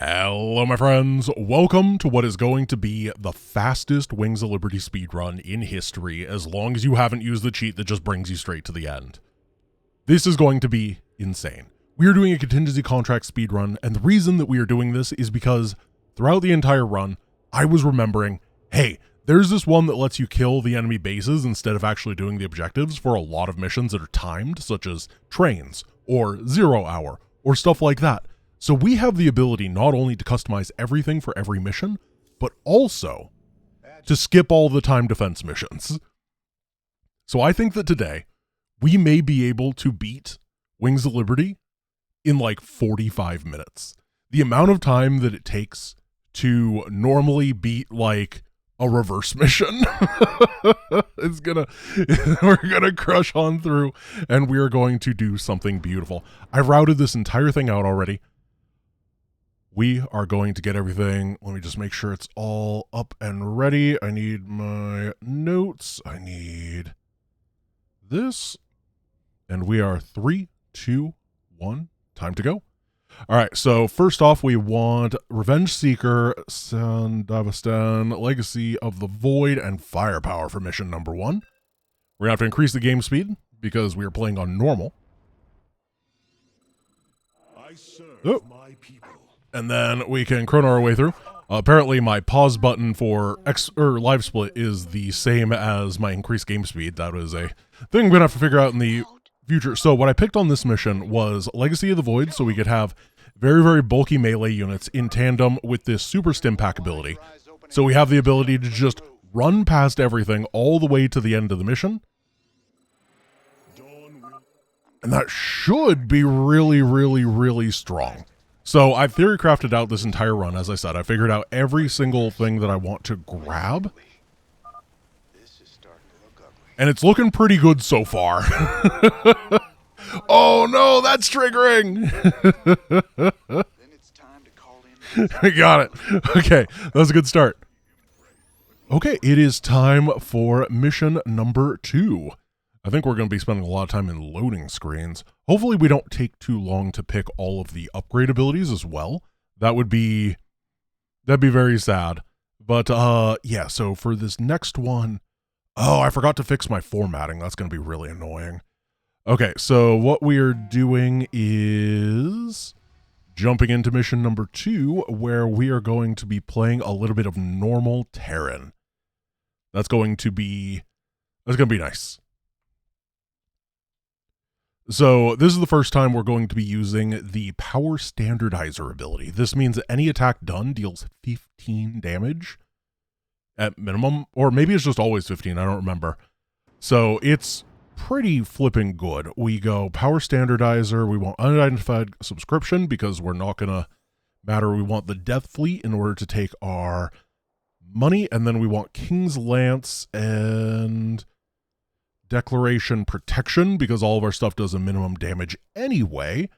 Hello my friends, welcome to what is going to be the fastest Wings of Liberty speedrun in history, as long as you haven't used the cheat that just brings you straight to the end. This is going to be insane. We are doing a contingency contract speedrun, and the reason that we are doing this is because throughout the entire run, I was remembering, hey, there's this one that lets you kill the enemy bases instead of actually doing the objectives for a lot of missions that are timed, such as trains, or 0 hour, or stuff like that. So we have the ability not only to customize everything for every mission, but also to skip all the time defense missions. So I think that today, we may be able to beat Wings of Liberty in like 45 minutes. The amount of time that it takes to normally beat like a reverse mission we're gonna crush on through, and we are going to do something beautiful. I routed this entire thing out already. We are going to get everything. Let me just make sure it's all up and ready. I need my notes. I need this. And we are 3, 2, 1. Time to go. All right, so first off, we want Revenge Seeker, Sandavastan, Legacy of the Void, and Firepower for mission number 1. We're going to have to increase the game speed because we are playing on normal. I serve my people. And then we can chrono our way through. Apparently my pause button for live split is the same as my increased game speed. That is a thing we're gonna have to figure out in the future. So what I picked on this mission was Legacy of the Void, so we could have very, very bulky melee units in tandem with this super stim pack ability. So we have the ability to just run past everything all the way to the end of the mission. And that should be really, really, really strong. So I've theory crafted out this entire run. As I said, I figured out every single thing that I want to grab. And it's looking pretty good so far. Oh no, that's triggering. We got it. Okay, that was a good start. Okay, it is time for mission number 2. I think we're going to be spending a lot of time in loading screens. Hopefully we don't take too long to pick all of the upgrade abilities as well. That'd be very sad. But yeah, so for this next one, oh, I forgot to fix my formatting. That's going to be really annoying. Okay, so what we are doing is jumping into mission number 2, where we are going to be playing a little bit of normal Terran. That's going to be nice. So this is the first time we're going to be using the Power Standardizer ability. This means that any attack done deals 15 damage at minimum, or maybe it's just always 15, I don't remember. So it's pretty flipping good. We go Power Standardizer, we want Unidentified Subscription because we're not gonna matter. We want the Death Fleet in order to take our money, and then we want King's Lance and Declaration Protection because all of our stuff does a minimum damage anyway.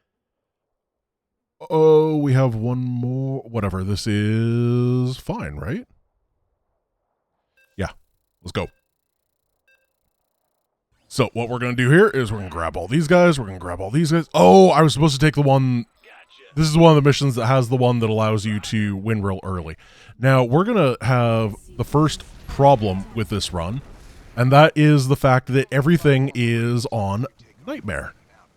Oh, we have one more. Whatever, this is fine, right? Yeah, let's go. So what we're going to do here is we're going to grab all these guys. We're going to grab all these guys. Oh, I was supposed to take the one. This is one of the missions that has the one that allows you to win real early. Now, we're going to have the first problem with this run, and that is the fact that everything is on Nightmare.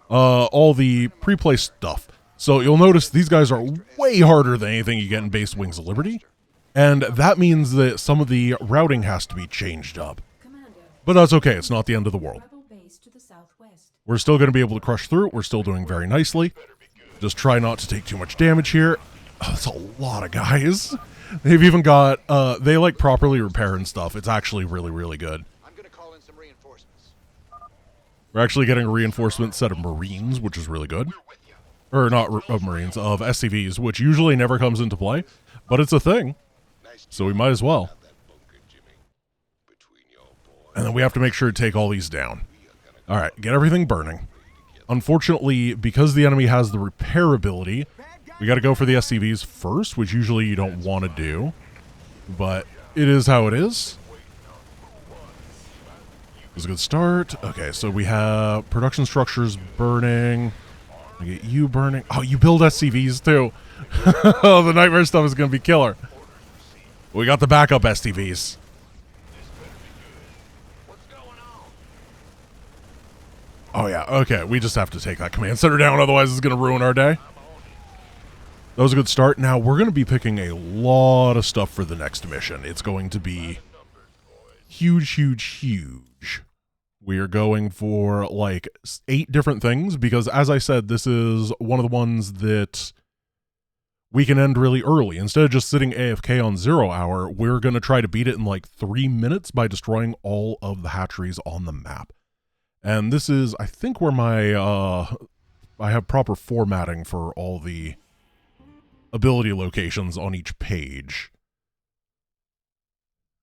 All the pre-play stuff. So you'll notice these guys are way harder than anything you get in base Wings of Liberty. And that means that some of the routing has to be changed up. But that's okay, it's not the end of the world. We're still going to be able to crush through. We're still doing very nicely. Just try not to take too much damage here. Oh, that's a lot of guys. They've even got, they like properly repair and stuff. It's actually really, really good. We're actually getting a reinforcement set of Marines, which is really good. Or not of Marines, of SCVs, which usually never comes into play, but it's a thing. So we might as well. And then we have to make sure to take all these down. All right, get everything burning. Unfortunately, because the enemy has the repair ability, we got to go for the SCVs first, which usually you don't want to do. But it is how it is. It was a good start. Okay, so we have production structures burning. I get you burning. Oh, you build SCVs too. Oh, the nightmare stuff is going to be killer. We got the backup STVs. Oh yeah, okay. We just have to take that command center down, otherwise it's going to ruin our day. That was a good start. Now, we're going to be picking a lot of stuff for the next mission. It's going to be huge, huge, huge. We are going for like 8 different things because, as I said, this is one of the ones that we can end really early. Instead of just sitting AFK on 0 hour, we're going to try to beat it in like 3 minutes by destroying all of the hatcheries on the map. And this is, I think, where my, I have proper formatting for all the ability locations on each page.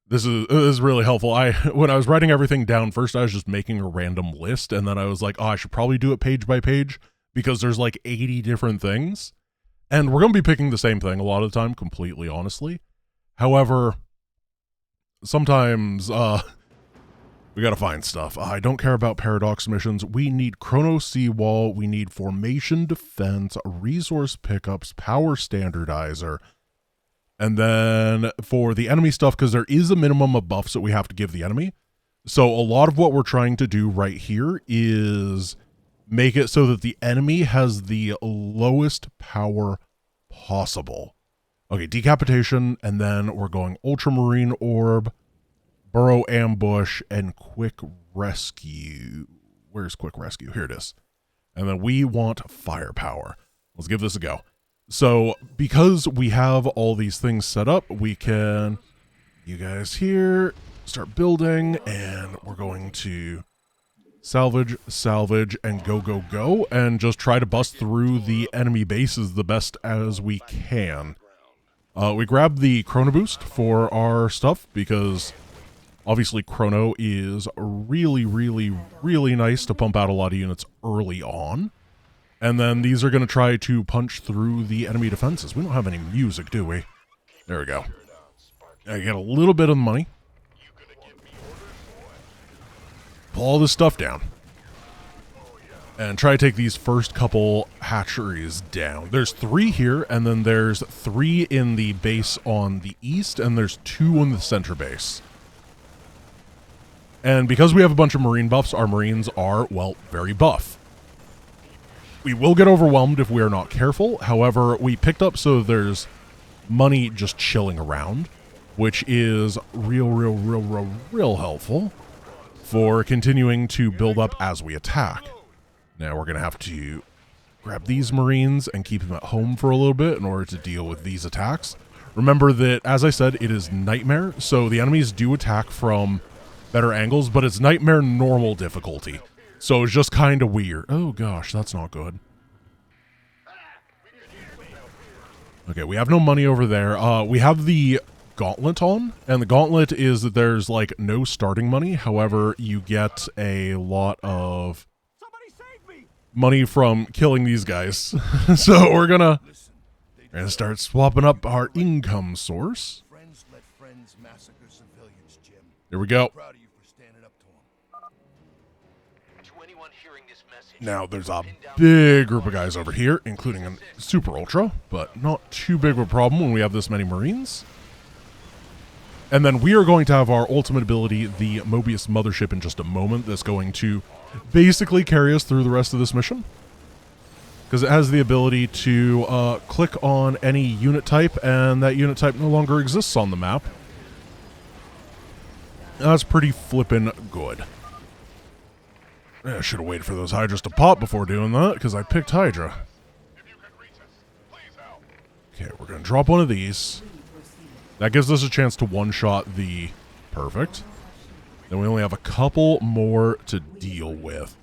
This is really helpful. When I was writing everything down, first I was just making a random list, and then I was like, oh, I should probably do it page by page, because there's like 80 different things. And we're going to be picking the same thing a lot of the time, completely honestly. However, sometimes, we gotta find stuff. I don't care about paradox missions. We need chrono seawall, we need formation defense, resource pickups, power standardizer. And then for the enemy stuff, because there is a minimum of buffs that we have to give the enemy. So a lot of what we're trying to do right here is make it so that the enemy has the lowest power possible. Okay, decapitation, and then we're going ultramarine orb, burrow ambush, and quick rescue. Where's quick rescue? Here it is. And then we want firepower. Let's give this a go. So because we have all these things set up, we can, you guys here, start building, and we're going to salvage, and go, and just try to bust through the enemy bases the best as we can. We grabbed the chrono boost for our stuff because obviously chrono is really, really, really nice to pump out a lot of units early on. And then these are going to try to punch through the enemy defenses. We don't have any music, do we? There we go. I get a little bit of money. Pull all this stuff down. And try to take these first couple hatcheries down. There's 3 here, and then there's 3 in the base on the east, and there's 2 on the center base. And because we have a bunch of marine buffs, our marines are, well, very buff. We will get overwhelmed if we are not careful. However, we picked up so there's money just chilling around, which is real helpful for continuing to build up as we attack. Now we're going to have to grab these marines and keep them at home for a little bit in order to deal with these attacks. Remember that, as I said, it is nightmare, so the enemies do attack from better angles, but it's nightmare normal difficulty. So it's just kind of weird. Oh gosh, that's not good. Okay, we have no money over there. We have the gauntlet on, and the gauntlet is that there's like no starting money. However, you get a lot of money from killing these guys. So we're gonna start swapping up our income source. There we go. Now, there's a big group of guys over here, including a super ultra, but not too big of a problem when we have this many marines. And then we are going to have our ultimate ability, the Moebius mothership, in just a moment. That's going to basically carry us through the rest of this mission, because it has the ability to click on any unit type, and that unit type no longer exists on the map. That's pretty flippin' good. I should have waited for those hydras to pop before doing that, because I picked hydra. Okay, we're going to drop one of these. That gives us a chance to one-shot the... Perfect. Then we only have a couple more to deal with.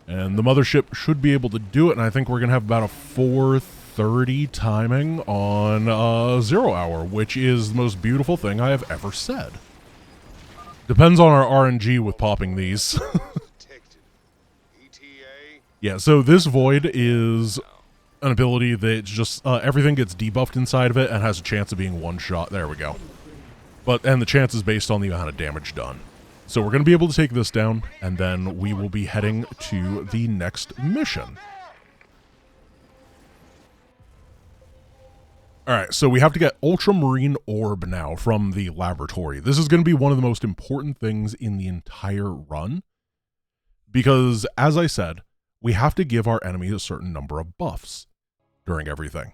And the mothership should be able to do it, and I think we're going to have about a 4:30 timing on 0 hour, which is the most beautiful thing I have ever said. Depends on our RNG with popping these. Yeah, so this void is an ability that just everything gets debuffed inside of it and has a chance of being one shot. There we go. And the chance is based on the amount of damage done. So we're going to be able to take this down, and then we will be heading to the next mission. Alright, so we have to get ultramarine orb now from the laboratory. This is going to be one of the most important things in the entire run. Because, as I said, we have to give our enemy a certain number of buffs during everything.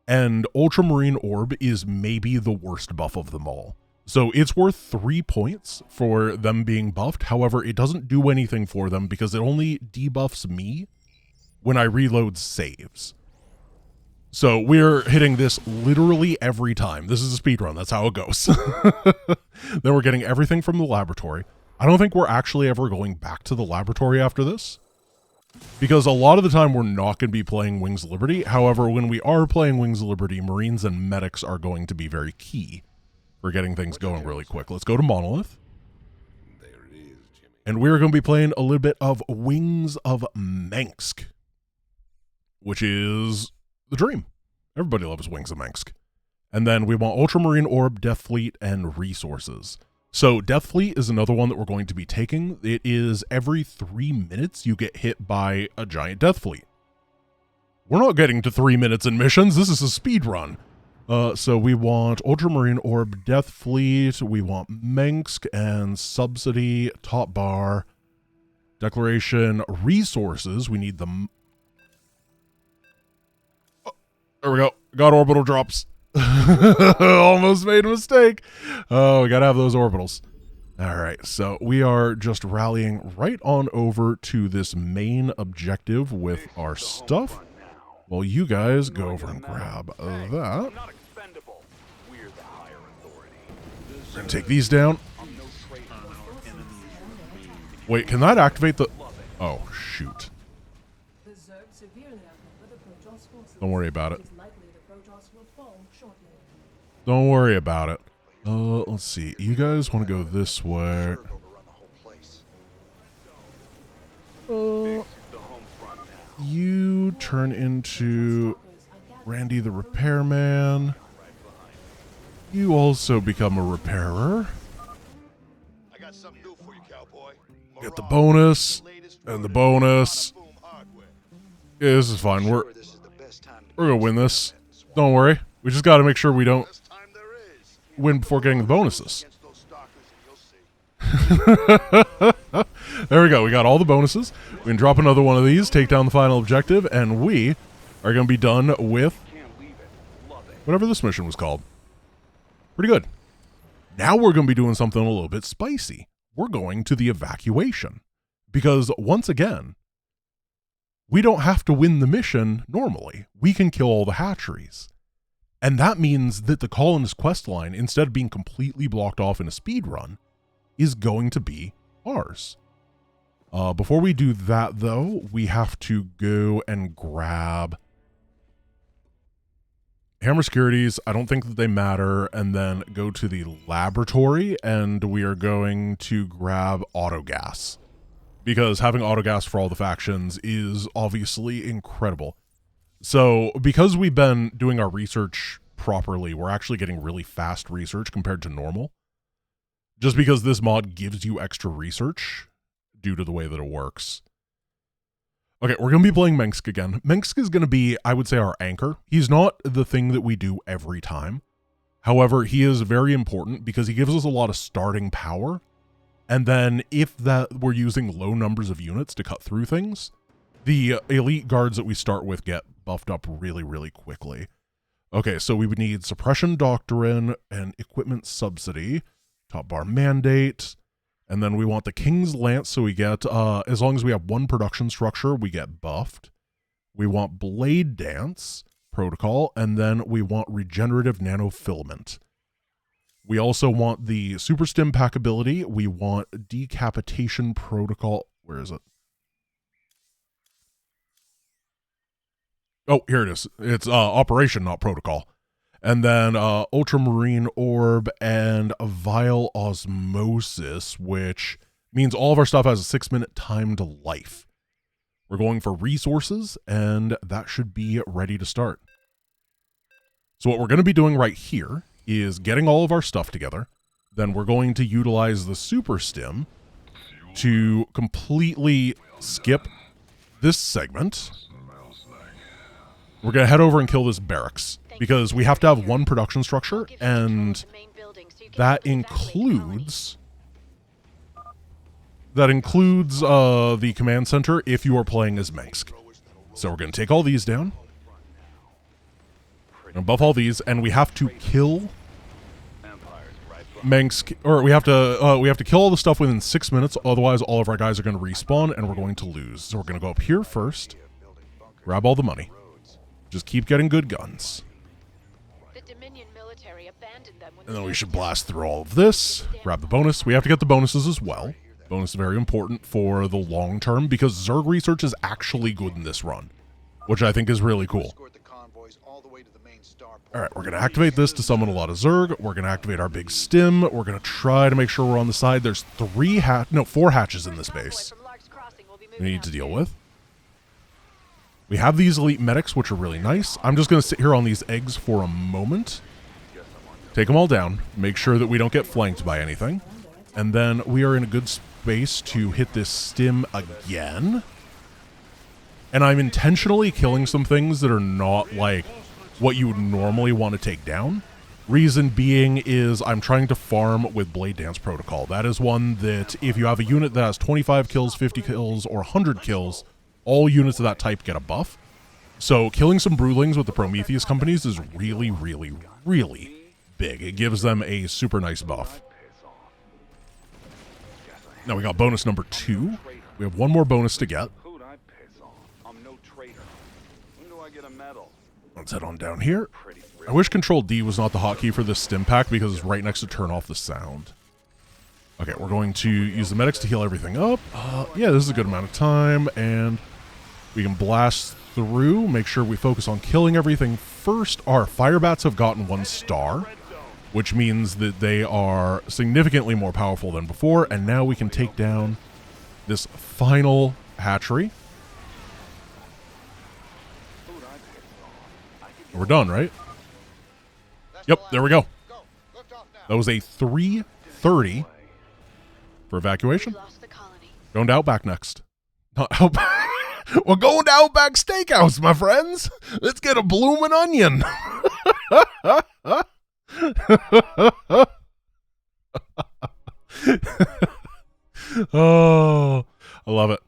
And ultramarine orb is maybe the worst buff of them all. So it's worth 3 points for them being buffed. However, it doesn't do anything for them because it only debuffs me when I reload saves. So we're hitting this literally every time. This is a speedrun. That's how it goes. Then we're getting everything from the laboratory. I don't think we're actually ever going back to the laboratory after this, because a lot of the time we're not going to be playing Wings of Liberty. However, when we are playing Wings of Liberty, Marines and medics are going to be very key for getting things going really quick. Let's go to Monolith. And we're going to be playing a little bit of Wings of Mengsk, which is the dream. Everybody loves Wings of Mengsk. And then we want Ultramarine Orb, Death Fleet, and Resources. So Death Fleet is another one that we're going to be taking. It is every 3 minutes you get hit by a giant Death Fleet. We're not getting to 3 minutes in missions. This is a speed run. So we want Ultramarine Orb, Death Fleet. We want Mengsk and Subsidy, Top Bar, Declaration, Resources. We need them. There we go. Got orbital drops. Almost made a mistake. Oh, we gotta have those orbitals. All right, so we are just rallying right on over to this main objective with our stuff. Well, you guys go over and grab that. And take these down. Wait, can that activate the... Oh, shoot. Don't worry about it. Don't worry about it. Let's see. You guys want to go this way. You turn into Randy the Repairman. You also become a repairer. Get the bonus and the bonus. Yeah, this is fine. We're gonna win this. Don't worry. We just got to make sure we don't win before getting the bonuses. There we go. We got all the bonuses. We can drop another one of these, take down the final objective, and we are going to be done with whatever this mission was called. Pretty good. Now we're going to be doing something a little bit spicy. We're going to the evacuation. Because, once again, we don't have to win the mission normally. We can kill all the hatcheries. And that means that the colonist quest line, instead of being completely blocked off in a speed run, is going to be ours. Before we do that, though, we have to go and grab Hammer Securities. I don't think that they matter. And then go to the laboratory, and we are going to grab Autogas. Because having Autogas for all the factions is obviously incredible. So, because we've been doing our research properly, we're actually getting really fast research compared to normal. Just because this mod gives you extra research due to the way that it works. Okay, we're going to be playing Mengsk again. Mengsk is going to be, I would say, our anchor. He's not the thing that we do every time. However, he is very important because he gives us a lot of starting power. And then if that we're using low numbers of units to cut through things, the elite guards that we start with get buffed up really, really quickly. Okay, so we would need Suppression Doctrine and Equipment Subsidy, Top Bar Mandate, and then we want the King's Lance, so we get, as long as we have one production structure, we get buffed. We want Blade Dance Protocol, and then we want Regenerative Nanofilament. We also want the Super Stim Pack ability. We want Decapitation Protocol. Where is it? Oh, here it is. It's Operation, not Protocol. And then Ultramarine Orb and Vile Osmosis, which means all of our stuff has a 6-minute time to life. We're going for Resources, and that should be ready to start. So what we're going to be doing right here is getting all of our stuff together. Then we're going to utilize the Super Stim to completely skip this segment. We're going to head over and kill this barracks, because we have to have one production structure, and that includes the command center if you are playing as Minsk. So we're going to take all these down, and buff all these, and we have to kill Minsk, or we have to kill all the stuff within 6 minutes, otherwise all of our guys are going to respawn and we're going to lose. So we're going to go up here first, grab all the money, just keep getting good guns, and then we should blast through all of this, grab the bonus. We have to get the bonuses as well. Bonus is very important for the long term, because Zerg research is actually good in this run, which I think is really cool. Alright, we're going to activate this to summon a lot of Zerg. We're going to activate our big stim. We're going to try to make sure we're on the side. There's 4 hatches in this base we need to deal with. We have these elite medics, which are really nice. I'm just going to sit here on these eggs for a moment. Take them all down. Make sure that we don't get flanked by anything. And then we are in a good space to hit this stim again. And I'm intentionally killing some things that are not like what you would normally want to take down. Reason being is I'm trying to farm with Blade Dance Protocol. That is one that if you have a unit that has 25 kills, 50 kills, or 100 kills, all units of that type get a buff. So killing some Broodlings with the Prometheus companies is really, really, really big. It gives them a super nice buff. Now we got bonus number 2. We have one more bonus to get. Let's head on down here. I wish Control D was not the hotkey for this stim pack, because it's right next to turn off the sound. Okay, we're going to use the medics to heal everything up. Yeah, this is a good amount of time, and we can blast through. Make sure we focus on killing everything first. Our fire bats have gotten 1 star, which means that they are significantly more powerful than before, and now we can take down this final hatchery. We're done, right? Yep, there we go. That was a 3:30 for evacuation. Going to Outback next. Not Outback. We're going to Outback Steakhouse, my friends. Let's get a bloomin' onion. Oh, I love it.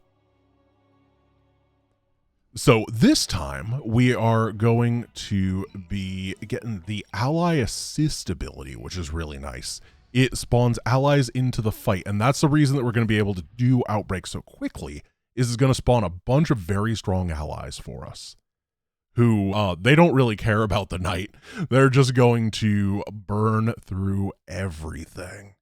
So this time we are going to be getting the ally assist ability, which is really nice. It spawns allies into the fight, and that's the reason that we're going to be able to do Outbreak so quickly, is it's going to spawn a bunch of very strong allies for us, who they don't really care about the night. They're just going to burn through everything.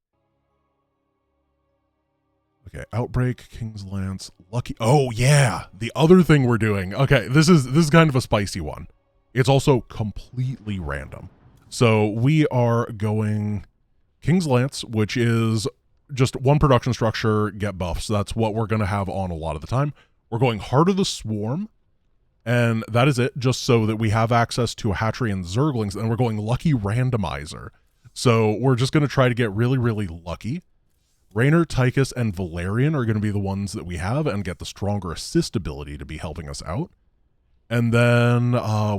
Okay, Outbreak, King's Lance, Lucky. Oh yeah, the other thing we're doing. Okay, this is kind of a spicy one. It's also completely random. So we are going King's Lance, which is just 1 production structure, get buffs. So that's what we're going to have on a lot of the time. We're going Heart of the Swarm, and that is it, just so that we have access to a hatchery and Zerglings, and we're going Lucky Randomizer. So we're just going to try to get really, really lucky. Raynor, Tychus, and Valerian are going to be the ones that we have and get the stronger assist ability to be helping us out. And then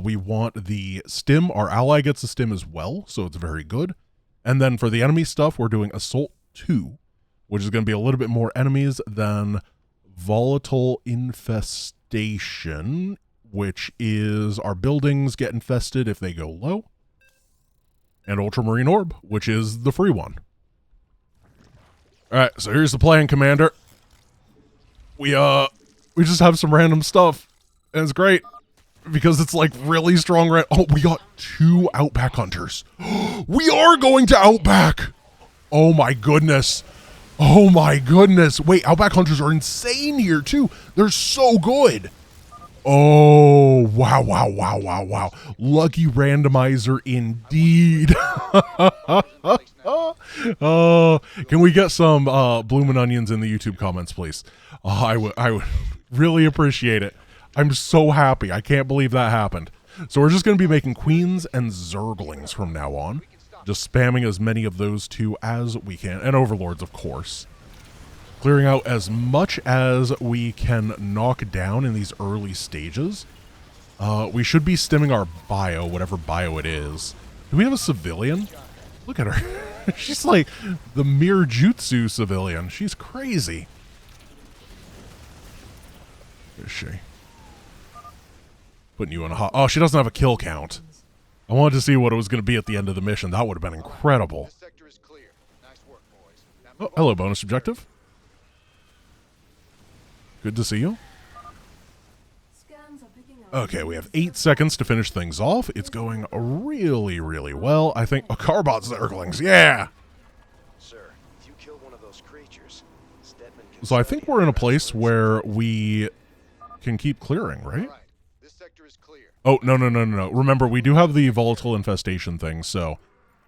we want the stim. Our ally gets the stim as well, so it's very good. And then for the enemy stuff, we're doing Assault 2, which is going to be a little bit more enemies than Volatile Infestation, which is our buildings get infested if they go low. And Ultramarine Orb, which is the free one. Alright, so here's the plan, Commander. We just have some random stuff, and it's great, because it's like really strong oh, we got 2 Outback Hunters. We are going to Outback! Oh my goodness. Oh my goodness. Wait, Outback Hunters are insane here too. They're so good. Oh, wow, wow, wow, wow, wow. Lucky Randomizer indeed. Can we get some bloomin' onions in the YouTube comments, please? I would really appreciate it. I'm so happy. I can't believe that happened. So we're just going to be making queens and zerglings from now on. Just spamming as many of those 2 as we can. And overlords, of course. Clearing out as much as we can knock down in these early stages. We should be stimming our bio, whatever bio it is. Do we have a civilian? Look at her. She's like the mere jutsu civilian. She's crazy. Where is she? Putting you in a hot... Oh, she doesn't have a kill count. I wanted to see what it was going to be at the end of the mission. That would have been incredible. Oh, hello, bonus objective. Good to see you. Okay, we have 8 seconds to finish things off. It's going really, really well. I think... Oh, Carbot Zerglings, yeah! Sir, if you kill one of those creatures, Stedman can... So I think we're in a place where we can keep clearing, right? This sector is clear. Oh, no. Remember, we do have the volatile infestation thing, so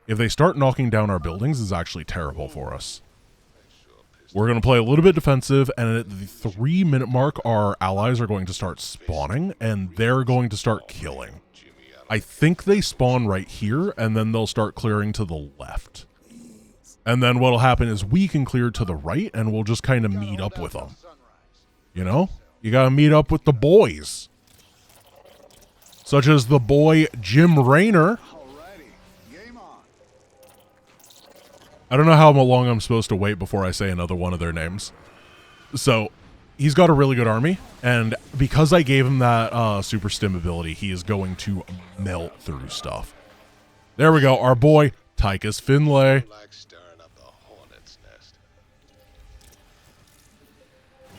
if they start knocking down our buildings, it's actually terrible for us. We're going to play a little bit defensive, and at the 3-minute mark, our allies are going to start spawning, and they're going to start killing. I think they spawn right here, and then they'll start clearing to the left. And then what'll happen is we can clear to the right, and we'll just kind of meet up with them. You know? You got to meet up with the boys. Such as the boy Jim Raynor. I don't know how long I'm supposed to wait before I say another one of their names. So, he's got a really good army, and because I gave him that super stim ability, he is going to melt through stuff. There we go, our boy, Tychus Finlay.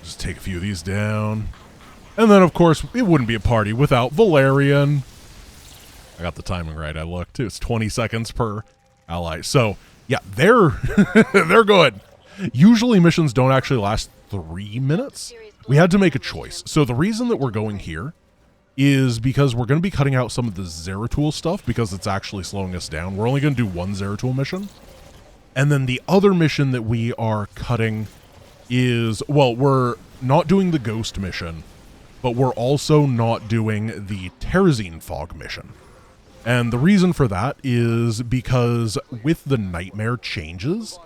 Just take a few of these down. And then, of course, it wouldn't be a party without Valerian. I got the timing right, I looked, too. It's 20 seconds per ally. So... yeah, they're good. Usually missions don't actually last 3 minutes. We had to make a choice. So the reason that we're going here is because we're going to be cutting out some of the Zeratul stuff because it's actually slowing us down. We're only going to do one Zeratul mission. And then the other mission that we are cutting is, well, we're not doing the Ghost mission, but we're also not doing the Terzine Fog mission. And the reason for that is because with the Nightmare changes,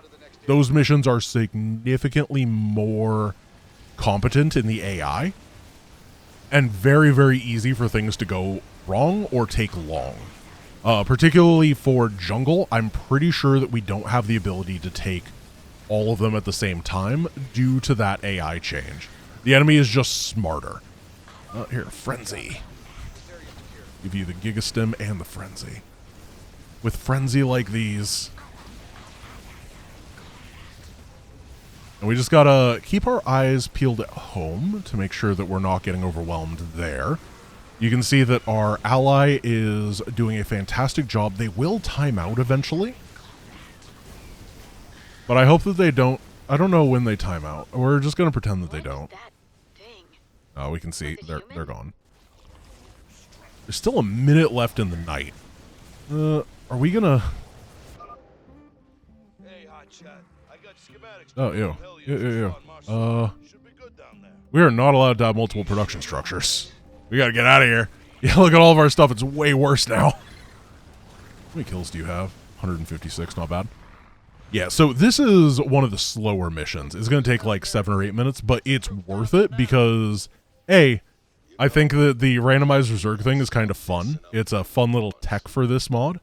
those missions are significantly more competent in the AI and very, very easy for things to go wrong or take long. Particularly for Jungle, I'm pretty sure that we don't have the ability to take all of them at the same time due to that AI change. The enemy is just smarter. Here, Frenzy. Give you the Gigastim and the Frenzy. With Frenzy like these. And we just gotta keep our eyes peeled at home to make sure that we're not getting overwhelmed there. You can see that our ally is doing a fantastic job. They will time out eventually. But I hope that they don't. I don't know when they time out. We're just gonna pretend that they don't. Oh, we can see they're gone. There's still a minute left in the night. Are we gonna... Hey, hotshot. I got schematics. Oh, ew. Yeah. We are not allowed to have multiple production structures. We gotta get out of here. Yeah, look at all of our stuff. It's way worse now. How many kills do you have? 156, not bad. Yeah, so this is one of the slower missions. It's gonna take like 7 or 8 minutes, but it's worth it because, A, I think that the randomized Zerg thing is kind of fun. It's a fun little tech for this mod,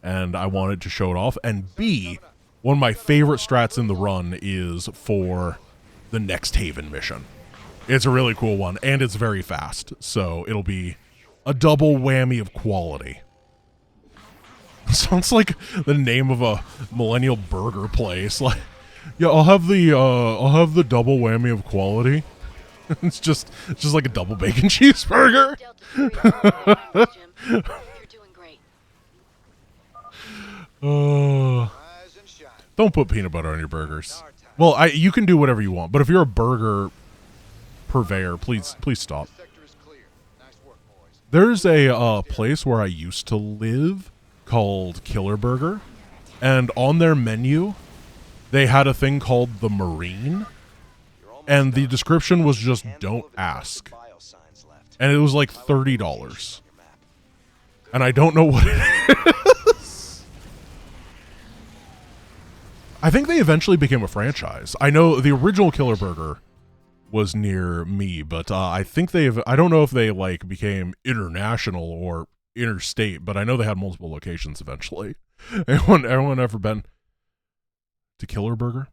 and I wanted to show it off. And B, one of my favorite strats in the run is for the Next Haven mission. It's a really cool one, and it's very fast, so it'll be a double whammy of quality. Sounds like the name of a millennial burger place. Like, yeah, I'll have the double whammy of quality. It's just like a double bacon cheeseburger. Don't put peanut butter on your burgers. Well, you can do whatever you want, but if you're a burger purveyor, please stop. There's a place where I used to live called Killer Burger, and on their menu, they had a thing called the Marine. And the description was just, don't ask. And it was like $30. And I don't know what it is. I think they eventually became a franchise. I know the original Killer Burger was near me, but I think I don't know if they like became international or interstate, but I know they had multiple locations eventually. Anyone ever been to Killer Burger?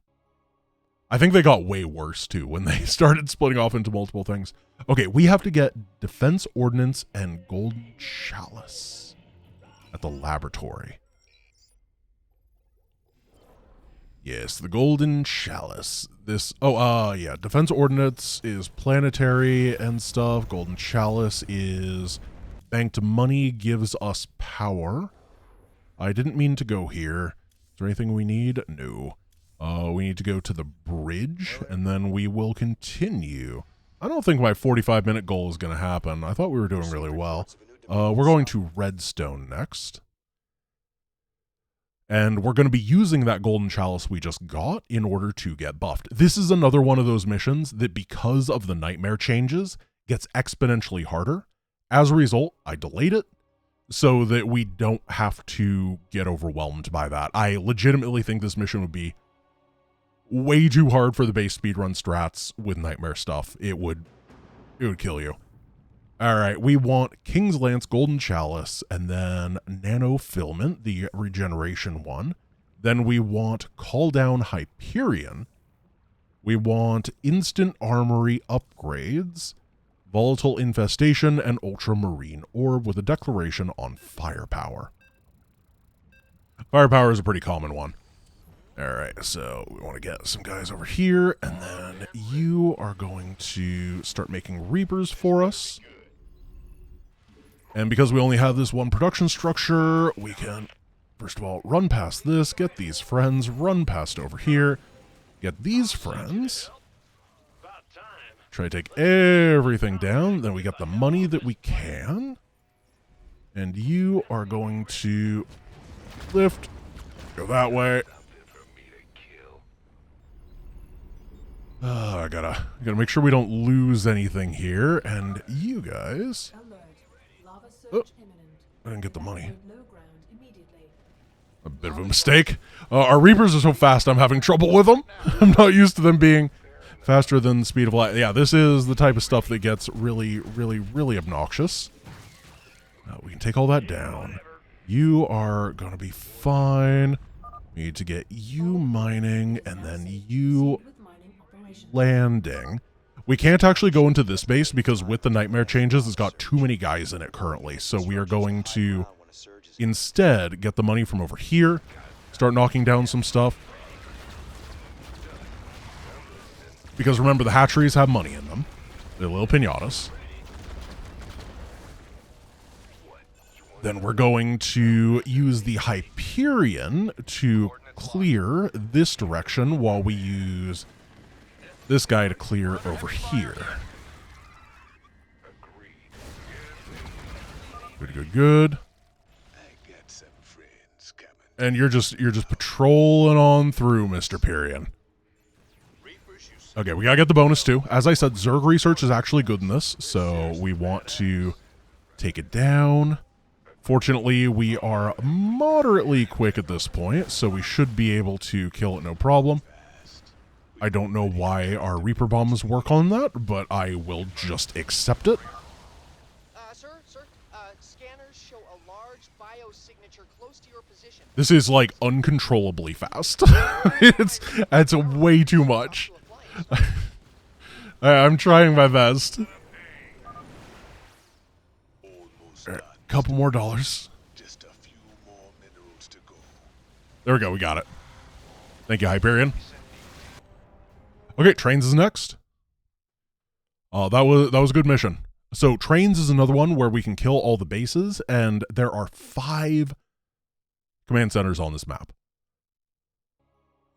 I think they got way worse too when they started splitting off into multiple things. Okay, we have to get Defense Ordnance and Golden Chalice at the laboratory. Yes, the Golden Chalice. Yeah, Defense Ordnance is planetary and stuff. Golden Chalice is banked money, gives us power. I didn't mean to go here. Is there anything we need? No. We need to go to the bridge, and then we will continue. I don't think my 45-minute goal is going to happen. I thought we were doing really well. We're going to Redstone next. And we're going to be using that Golden Chalice we just got in order to get buffed. This is another one of those missions that, because of the nightmare changes, gets exponentially harder. As a result, I delayed it so that we don't have to get overwhelmed by that. I legitimately think this mission would be way too hard for the base speedrun strats with nightmare stuff. It would kill you. All right, we want King's Lance, Golden Chalice, and then Nano Filament, the regeneration one. Then we want Call Down Hyperion. We want Instant Armory upgrades, Volatile Infestation, and Ultramarine Orb with a declaration on Firepower. Firepower is a pretty common one. All right, so we want to get some guys over here, and then you are going to start making Reapers for us. And because we only have this one production structure, we can, first of all, run past this, get these friends, run past over here, get these friends, try to take everything down, then we get the money that we can, and you are going to lift, go that way. I gotta make sure we don't lose anything here, and you guys... Oh, I didn't get the money. A bit of a mistake. Our Reapers are so fast, I'm having trouble with them. I'm not used to them being faster than the speed of light. Yeah, this is the type of stuff that gets really, really, really obnoxious. We can take all that down. You are going to be fine. We need to get you mining, and then you landing. We can't actually go into this base because with the nightmare changes, it's got too many guys in it currently. So we are going to instead get the money from over here, start knocking down some stuff. Because remember, the hatcheries have money in them. They're little pinatas. Then we're going to use the Hyperion to clear this direction while we use this guy to clear over here. Good. And you're just patrolling on through, Mr. Pyrian. Okay, we gotta get the bonus too. As I said, Zerg research is actually good in this, so we want to take it down. Fortunately, we are moderately quick at this point, so we should be able to kill it no problem. I don't know why our Reaper bombs work on that, but I will just accept it. Sir, scanners show a large biosignature close to your position. This is like uncontrollably fast. it's way too much. I'm trying my best. Right, couple more dollars. Just a few more minerals to go. There we go, we got it. Thank you, Hyperion. Okay, Trains is next. That was a good mission. So Trains is another one where we can kill all the bases, and there are 5 command centers on this map.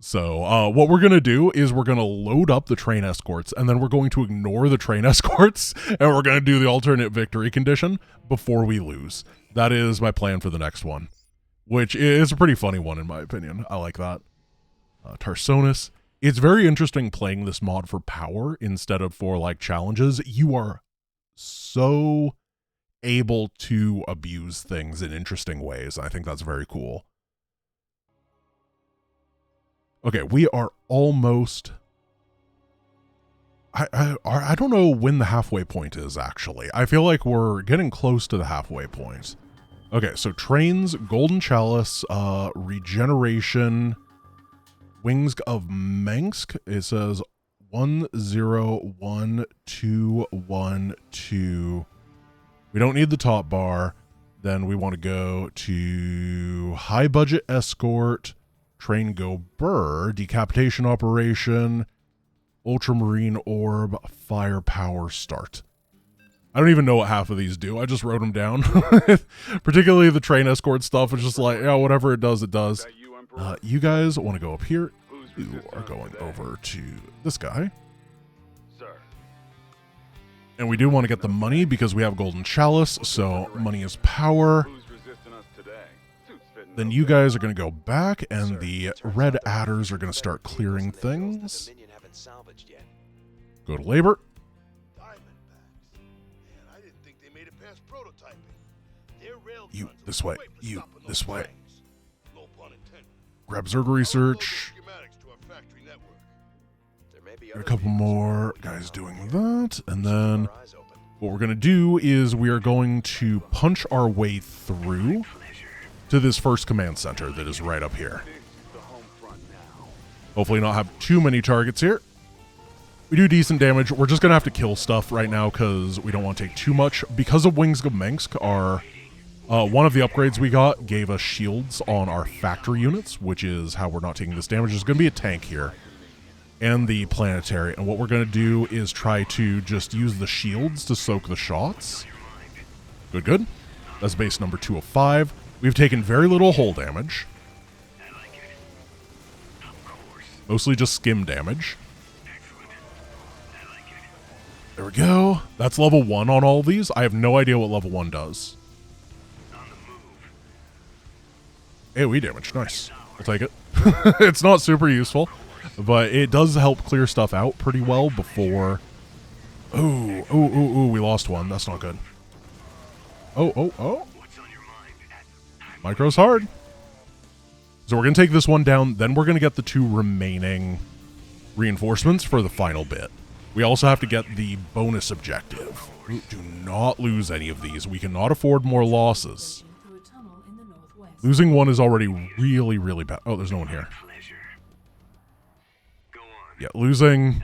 So what we're going to do is we're going to load up the train escorts, and then we're going to ignore the train escorts, and we're going to do the alternate victory condition before we lose. That is my plan for the next one, which is a pretty funny one in my opinion. I like that. Tarsonis. It's very interesting playing this mod for power instead of for like challenges. You are so able to abuse things in interesting ways. I think that's very cool. Okay, we are almost I don't know when the halfway point is, actually. I feel like we're getting close to the halfway point. Okay, so trains, golden chalice, regeneration, wings of Mengsk. It says 101212. We don't need the top bar. Then we want to go to high budget escort, train go burr, decapitation operation, ultramarine orb, firepower start. I don't even know what half of these do. I just wrote them down. Particularly the train escort stuff is just like, yeah, whatever it does, it does. You guys want to go up here. You are going over to this guy. And we do want to get the money because we have golden chalice, so money is power. Then you guys are going to go back, and the red adders are going to start clearing things. Go to labor. You this way. You this way. Grab Zerg research. Got a couple more guys doing that, and then what we're going to do is we are going to punch our way through to this first command center that is right up here. Hopefully not have too many targets here. We do decent damage. We're just going to have to kill stuff right now because we don't want to take too much. Because of Wings of Mengsk, one of the upgrades we got gave us shields on our factory units, which is how we're not taking this damage. There's going to be a tank here and the planetary, and what we're going to do is try to just use the shields to soak the shots. Good, good. That's base number 2 of 5. We've taken very little hull damage. Mostly just skim damage. There we go. That's level 1 on all of these. I have no idea what level 1 does. AoE damage. Nice. I'll take it. It's not super useful, but it does help clear stuff out pretty well before... Ooh, we lost one. That's not good. Oh. Micro's hard. So we're going to take this one down, then we're going to get the 2 remaining reinforcements for the final bit. We also have to get the bonus objective. Do not lose any of these. We cannot afford more losses. Losing one is already really, really bad. Oh, there's no one here. Yeah, losing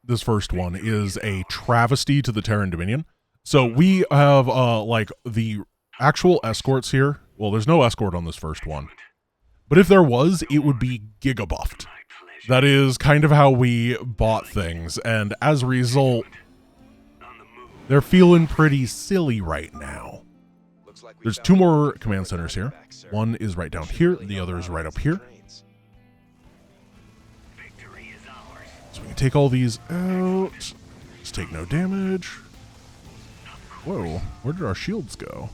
this first one is a travesty to the Terran Dominion. So we have, like, the actual escorts here. Well, there's no escort on this first one. But if there was, it would be gigabuffed. That is kind of how we bought things. And as a result, they're feeling pretty silly right now. There's 2 more command centers here. One is right down here. The other is right up here. So we can take all these out. Just take no damage. Whoa, where did our shields go?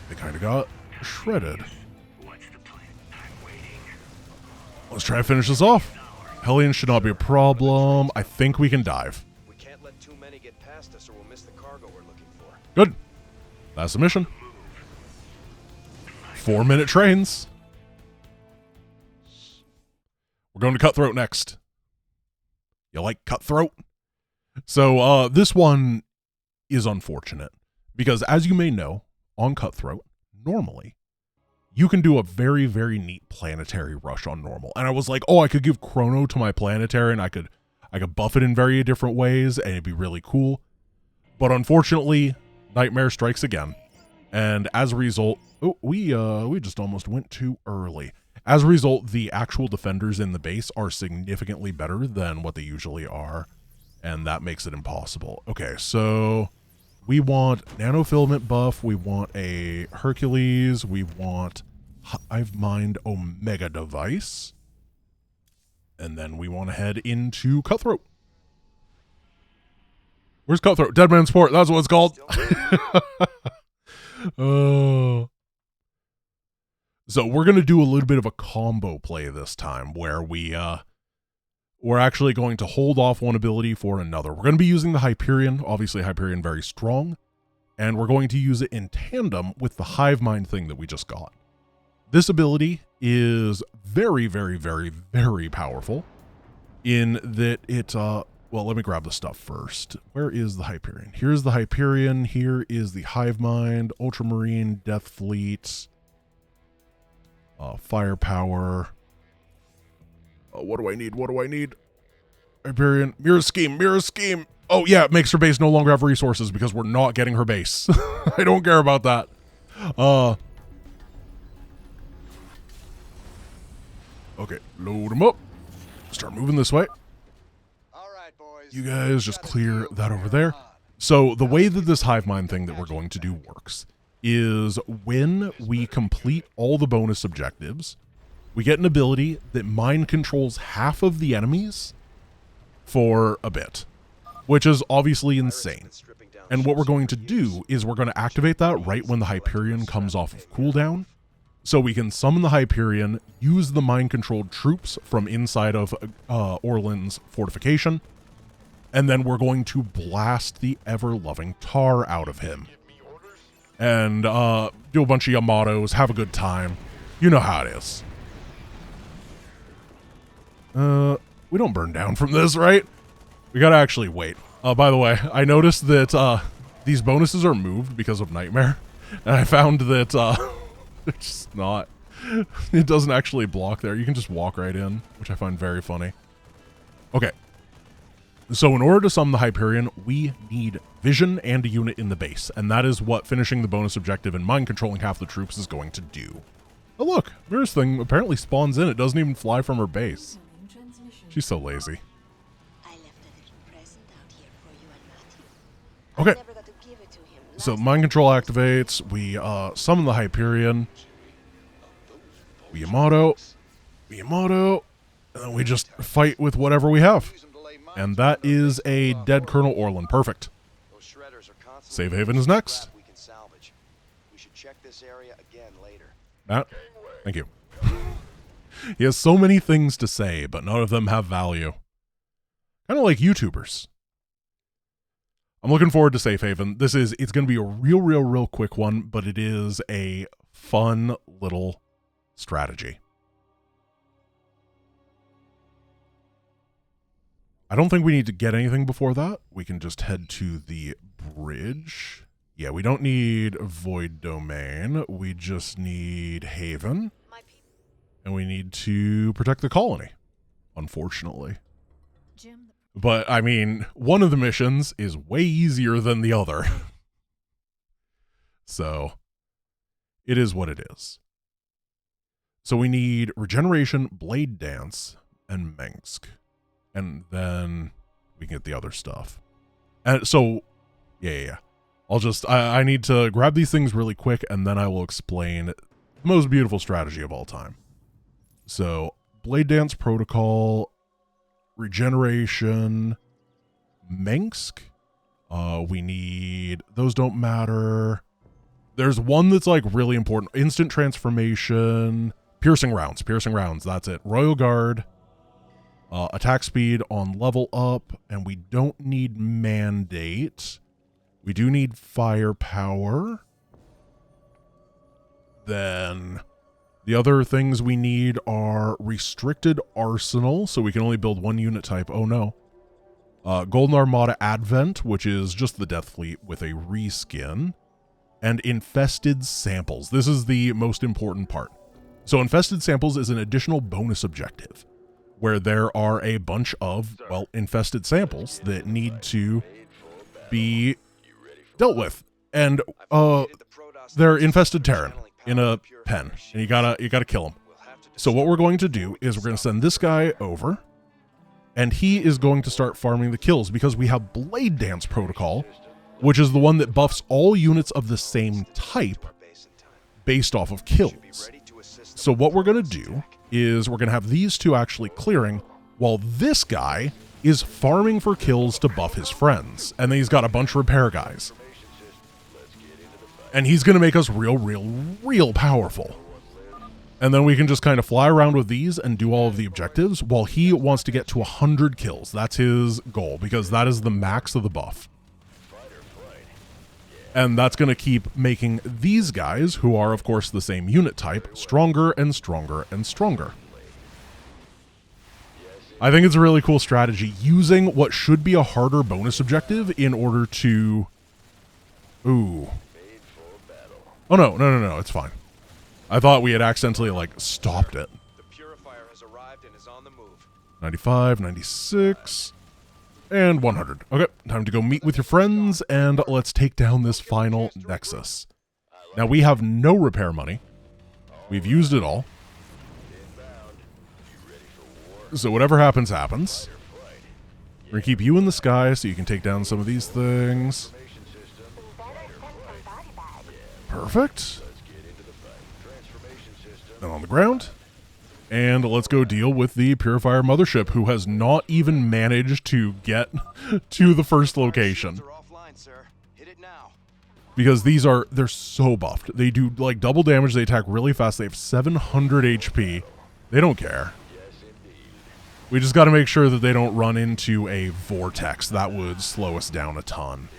They kind of got shredded. Let's try to finish this off. Hellions should not be a problem. I think we can dive. We can't let too many get past us or we'll miss the cargo we're looking for. Good. That's the mission. 4-minute trains. We're going to Cutthroat next. You like Cutthroat? So this one is unfortunate because, as you may know, on Cutthroat, normally, you can do a very, very neat planetary rush on normal. And I was like, oh, I could give chrono to my planetary and I could buff it in very different ways and it'd be really cool. But unfortunately, Nightmare strikes again. And as a result, we just almost went too early. As a result, the actual defenders in the base are significantly better than what they usually are. And that makes it impossible. Okay, so we want nanofilament buff. We want a Hercules. We want Hive Mind Omega device. And then we want to head into Cutthroat. Where's Cutthroat? Dead Man's Port. That's what it's called. Oh. So we're going to do a little bit of a combo play this time where we're actually going to hold off one ability for another. We're going to be using the Hyperion. Obviously, Hyperion very strong. And we're going to use it in tandem with the Hive Mind thing that we just got. This ability is very, very, very, very powerful. in that it, well, let me grab the stuff first. Where is the Hyperion? Here's the Hyperion. Here is the Hive Mind, Ultramarine, Death Fleet, Firepower. What do I need? What do I need? Hyperion, Mirror Scheme, Mirror Scheme. Oh yeah, it makes her base no longer have resources because we're not getting her base. I don't care about that. Okay, load them up. Start moving this way. All right, boys. You guys just clear that over there. So the way that this hive mind thing that we're going to do works is when we complete all the bonus objectives, we get an ability that mind controls half of the enemies for a bit, which is obviously insane. And what we're going to do is we're going to activate that right when the Hyperion comes off of cooldown, so we can summon the Hyperion, use the mind-controlled troops from inside of Orlan's fortification, and then we're going to blast the ever-loving tar out of him. And do a bunch of Yamatos, have a good time. You know how it is. We don't burn down from this, right? We gotta actually wait. By the way, I noticed that these bonuses are moved because of Nightmare, and I found that it's just not. It doesn't actually block there. You can just walk right in, which I find very funny. Okay. So in order to summon the Hyperion, we need vision and a unit in the base, and that is what finishing the bonus objective and mind controlling half the troops is going to do. Oh look, Mirror's thing apparently spawns in. It doesn't even fly from her base. She's so lazy. Okay, so mind control activates, we summon the Hyperion, we Yamato, and then we just fight with whatever we have. And that is a dead Colonel Orlan. Perfect. Save Haven is next. Matt, thank you. He has so many things to say, but none of them have value. Kind of like YouTubers. I'm looking forward to Safe Haven. It's going to be a real quick one, but it is a fun little strategy. I don't think we need to get anything before that. We can just head to the bridge. Yeah, we don't need Void Domain. We just need Haven. And we need to protect the colony, unfortunately. But, I mean, one of the missions is way easier than the other. So, it is what it is. So we need Regeneration, Blade Dance, and Mengsk. And then we can get the other stuff. And so, yeah. I need to grab these things really quick, and then I will explain the most beautiful strategy of all time. So, Blade Dance Protocol, Regeneration, Mengsk. We need, those don't matter. There's one that's like really important. Instant Transformation, Piercing Rounds, that's it. Royal Guard, attack speed on level up, and we don't need Mandate. We do need Firepower. Then the other things we need are Restricted Arsenal, so we can only build one unit type. Oh no. Golden Armada Advent, which is just the Death Fleet with a reskin. And Infested Samples. This is the most important part. So Infested Samples is an additional bonus objective, where there are a bunch of, well, infested samples that need to be dealt with. And they're infested Terran in a pen, and you gotta kill them. So what we're going to do is we're going to send this guy over, and he is going to start farming the kills, because we have Blade Dance Protocol, which is the one that buffs all units of the same type based off of kills. So what we're going to do is we're going to have these two actually clearing, while this guy is farming for kills to buff his friends. And then he's got a bunch of repair guys. And he's going to make us real powerful. And then we can just kind of fly around with these and do all of the objectives, while he wants to get to 100 kills. That's his goal, because that is the max of the buff. And that's going to keep making these guys, who are of course the same unit type, stronger and stronger and stronger. I think it's a really cool strategy, using what should be a harder bonus objective in order to... Ooh. Oh, no, it's fine. I thought we had accidentally, like, stopped it. The purifier has arrived and is on the move. 95, 96, and 100. Okay, time to go meet with your friends, and let's take down this final Nexus. Now, we have no repair money. We've used it all. So whatever happens, happens. We're going to keep you in the sky so you can take down some of these things. Perfect. And on the ground. And let's go deal with the Purifier Mothership, who has not even managed to get to the first location. Because they're so buffed. They do like double damage, they attack really fast, they have 700 HP. They don't care. We just got to make sure that they don't run into a vortex. That would slow us down a ton.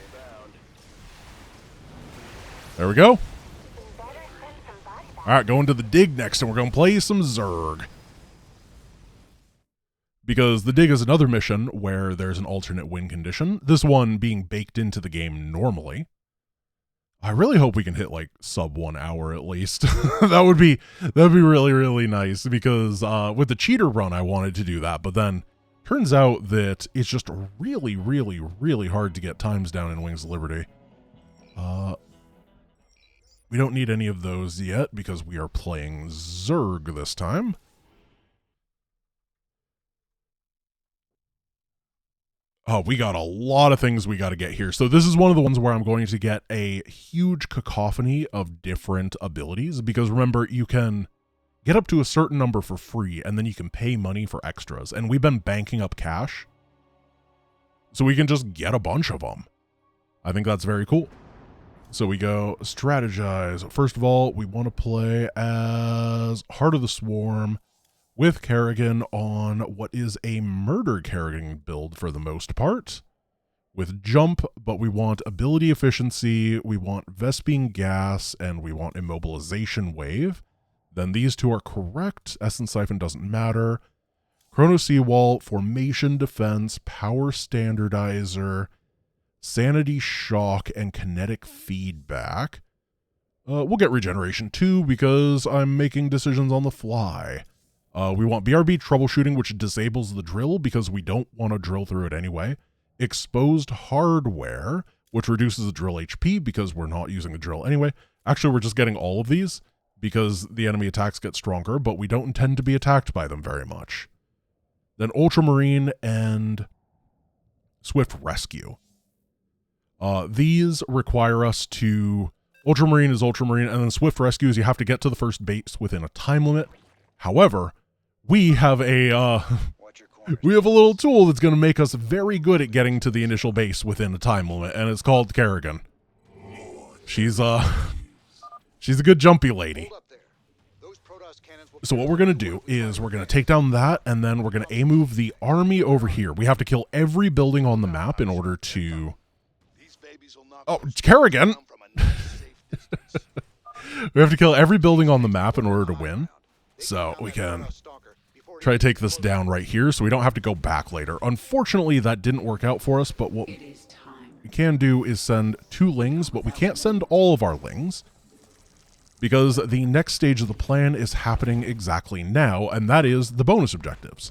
There we go. Alright, going to the dig next, and we're going to play some Zerg. Because the dig is another mission where there's an alternate win condition. This one being baked into the game normally. I really hope we can hit like sub 1 hour at least. that'd be really, really nice, because with the cheater run I wanted to do that, but then turns out that it's just really, really, really hard to get times down in Wings of Liberty. We don't need any of those yet because we are playing Zerg this time. Oh, we got a lot of things we got to get here. So this is one of the ones where I'm going to get a huge cacophony of different abilities, because remember, you can get up to a certain number for free and then you can pay money for extras. And we've been banking up cash, so we can just get a bunch of them. I think that's very cool. So we go strategize. First of all, we want to play as Heart of the Swarm with Kerrigan on what is a murder Kerrigan build for the most part. With jump, but we want ability efficiency, we want Vespine gas, and we want immobilization wave. Then these two are correct. Essence Siphon doesn't matter. Chrono Seawall, formation defense, power standardizer, sanity shock, and kinetic feedback. We'll get regeneration too, because I'm making decisions on the fly. We want BRB troubleshooting, which disables the drill because we don't want to drill through it anyway. Exposed hardware, which reduces the drill HP because we're not using the drill anyway. Actually, we're just getting all of these because the enemy attacks get stronger, but we don't intend to be attacked by them very much. Then Ultramarine and Swift Rescue. These require us to... Ultramarine is Ultramarine, and then Swift Rescue is you have to get to the first base within a time limit. However, we have a little tool that's going to make us very good at getting to the initial base within a time limit, and it's called Kerrigan. She's a good jumpy lady. So what we're going to do is we're going to take down that, and then we're going to A-move the army over here. We have to kill every building on the map in order to... Oh, Kerrigan! We have to kill every building on the map in order to win. So we can try to take this down right here so we don't have to go back later. Unfortunately, that didn't work out for us, but what we can do is send 2 lings, but we can't send all of our lings because the next stage of the plan is happening exactly now, and that is the bonus objectives.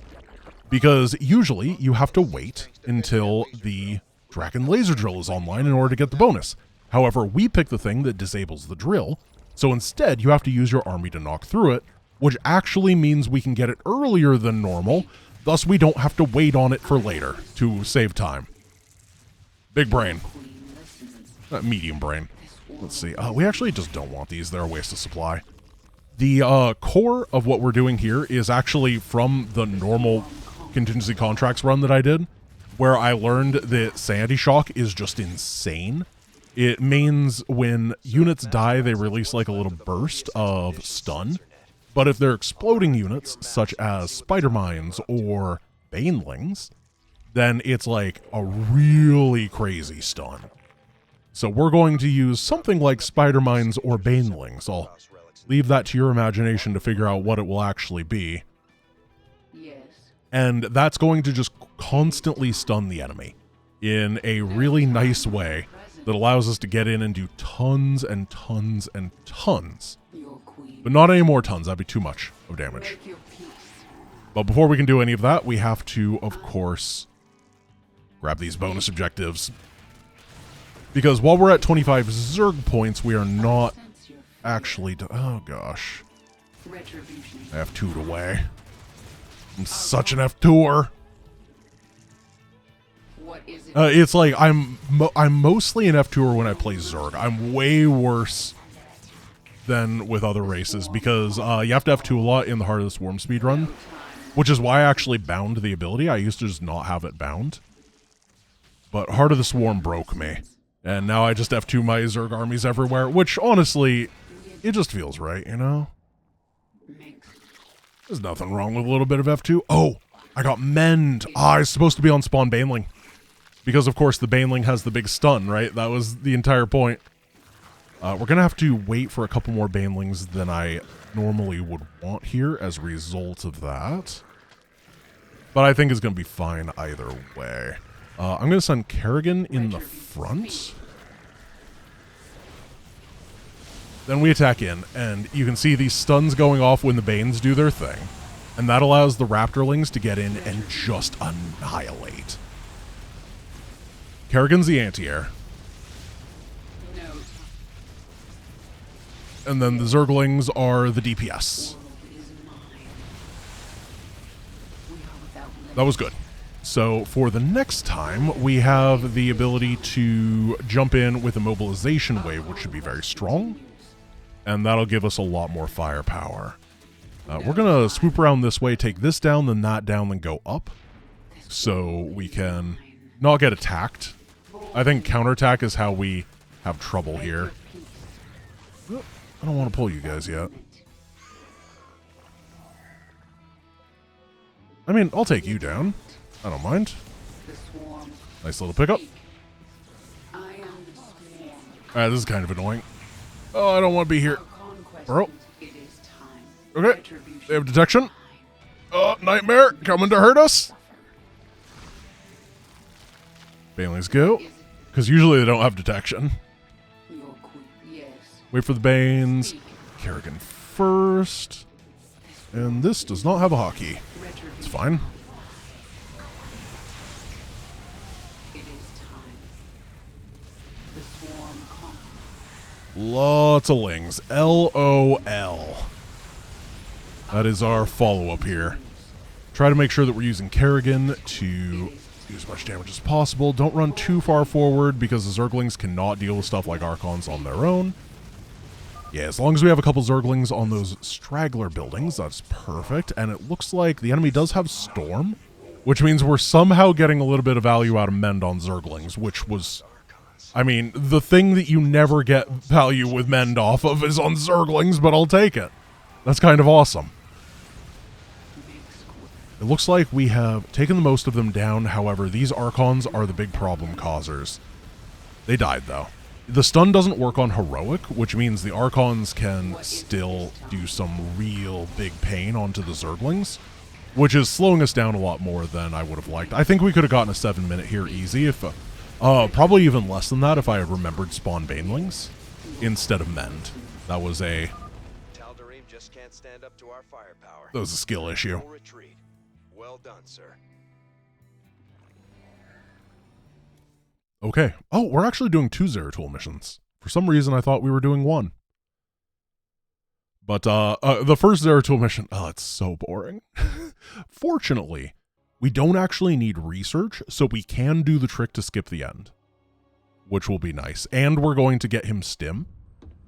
Because usually you have to wait until the Draken Laser Drill is online in order to get the bonus. However, we pick the thing that disables the drill, so instead you have to use your army to knock through it, which actually means we can get it earlier than normal, thus we don't have to wait on it for later to save time. Big brain. Medium brain. Let's see. We actually just don't want these. They're a waste of supply. The core of what we're doing here is actually from the normal contingency contracts run that I did, where I learned that sanity shock is just insane. It means when units die, they release like a little burst of stun. But if they're exploding units, such as spider mines or banelings, then it's like a really crazy stun. So we're going to use something like spider mines or banelings. I'll leave that to your imagination to figure out what it will actually be. Yes. And that's going to just constantly stun the enemy in a really nice way that allows us to get in and do tons and tons and tons. But not any more tons, that'd be too much of damage. But before we can do any of that, we have to, of course, grab these bonus objectives. Because while we're at 25 Zerg points, we are not actually... Oh, gosh. I have 2'd away. I'm such an F2er. It's like I'm mostly an F2er when I play Zerg. I'm way worse than with other races because you have to F2 a lot in the Heart of the Swarm speedrun, which is why I actually bound the ability. I used to just not have it bound. But Heart of the Swarm broke me. And now I just F2 my Zerg armies everywhere, which honestly, it just feels right, you know? There's nothing wrong with a little bit of F2. Oh, I got Mend. I was supposed to be on Spawn Baneling. Because, of course, the Baneling has the big stun, right? That was the entire point. We're going to have to wait for a couple more Banelings than I normally would want here as a result of that. But I think it's going to be fine either way. I'm going to send Kerrigan in the front. Then we attack in, and you can see these stuns going off when the Banes do their thing. And that allows the Raptorlings to get in and just annihilate. Kerrigan's the anti-air. And then the Zerglings are the DPS. That was good. So for the next time, we have the ability to jump in with a mobilization wave, which should be very strong. And that'll give us a lot more firepower. We're going to swoop around this way, take this down, then that down, then go up. So we can not get attacked. I think counterattack is how we have trouble here. I don't want to pull you guys yet. I mean, I'll take you down. I don't mind. Nice little pickup. Alright, this is kind of annoying. Oh, I don't want to be here. Bro. Okay. They have detection. Oh, Nightmare coming to hurt us. Banelings go. Because usually they don't have detection. Wait for the Banes. Kerrigan first. And this does not have a hotkey. It's fine. Lots of lings. LOL. That is our follow-up here. Try to make sure that we're using Kerrigan to do as much damage as possible. Don't run too far forward because the Zerglings cannot deal with stuff like Archons on their own. Yeah, as long as we have a couple Zerglings on those straggler buildings, that's perfect. And it looks like the enemy does have Storm, which means we're somehow getting a little bit of value out of Mend on Zerglings, which was... I mean, the thing that you never get value with Mend off of is on Zerglings, but I'll take it. That's kind of awesome. It looks like we have taken the most of them down. However, these Archons are the big problem causers. They died, though. The stun doesn't work on Heroic, which means the Archons can still do some real big pain onto the Zerglings, which is slowing us down a lot more than I would have liked. I think we could have gotten a 7-minute here easy if... probably even less than that if I had remembered Spawn Banelings instead of Mend. That was a... Tal'Darim just can't stand up to our firepower. That was a skill issue. No retreat. Well done, sir. Okay. Oh, we're actually doing 2 Zeratul missions. For some reason, I thought we were doing 1. But the first Zeratul mission... Oh, it's so boring. Fortunately, we don't actually need research, so we can do the trick to skip the end, which will be nice. And we're going to get him stim,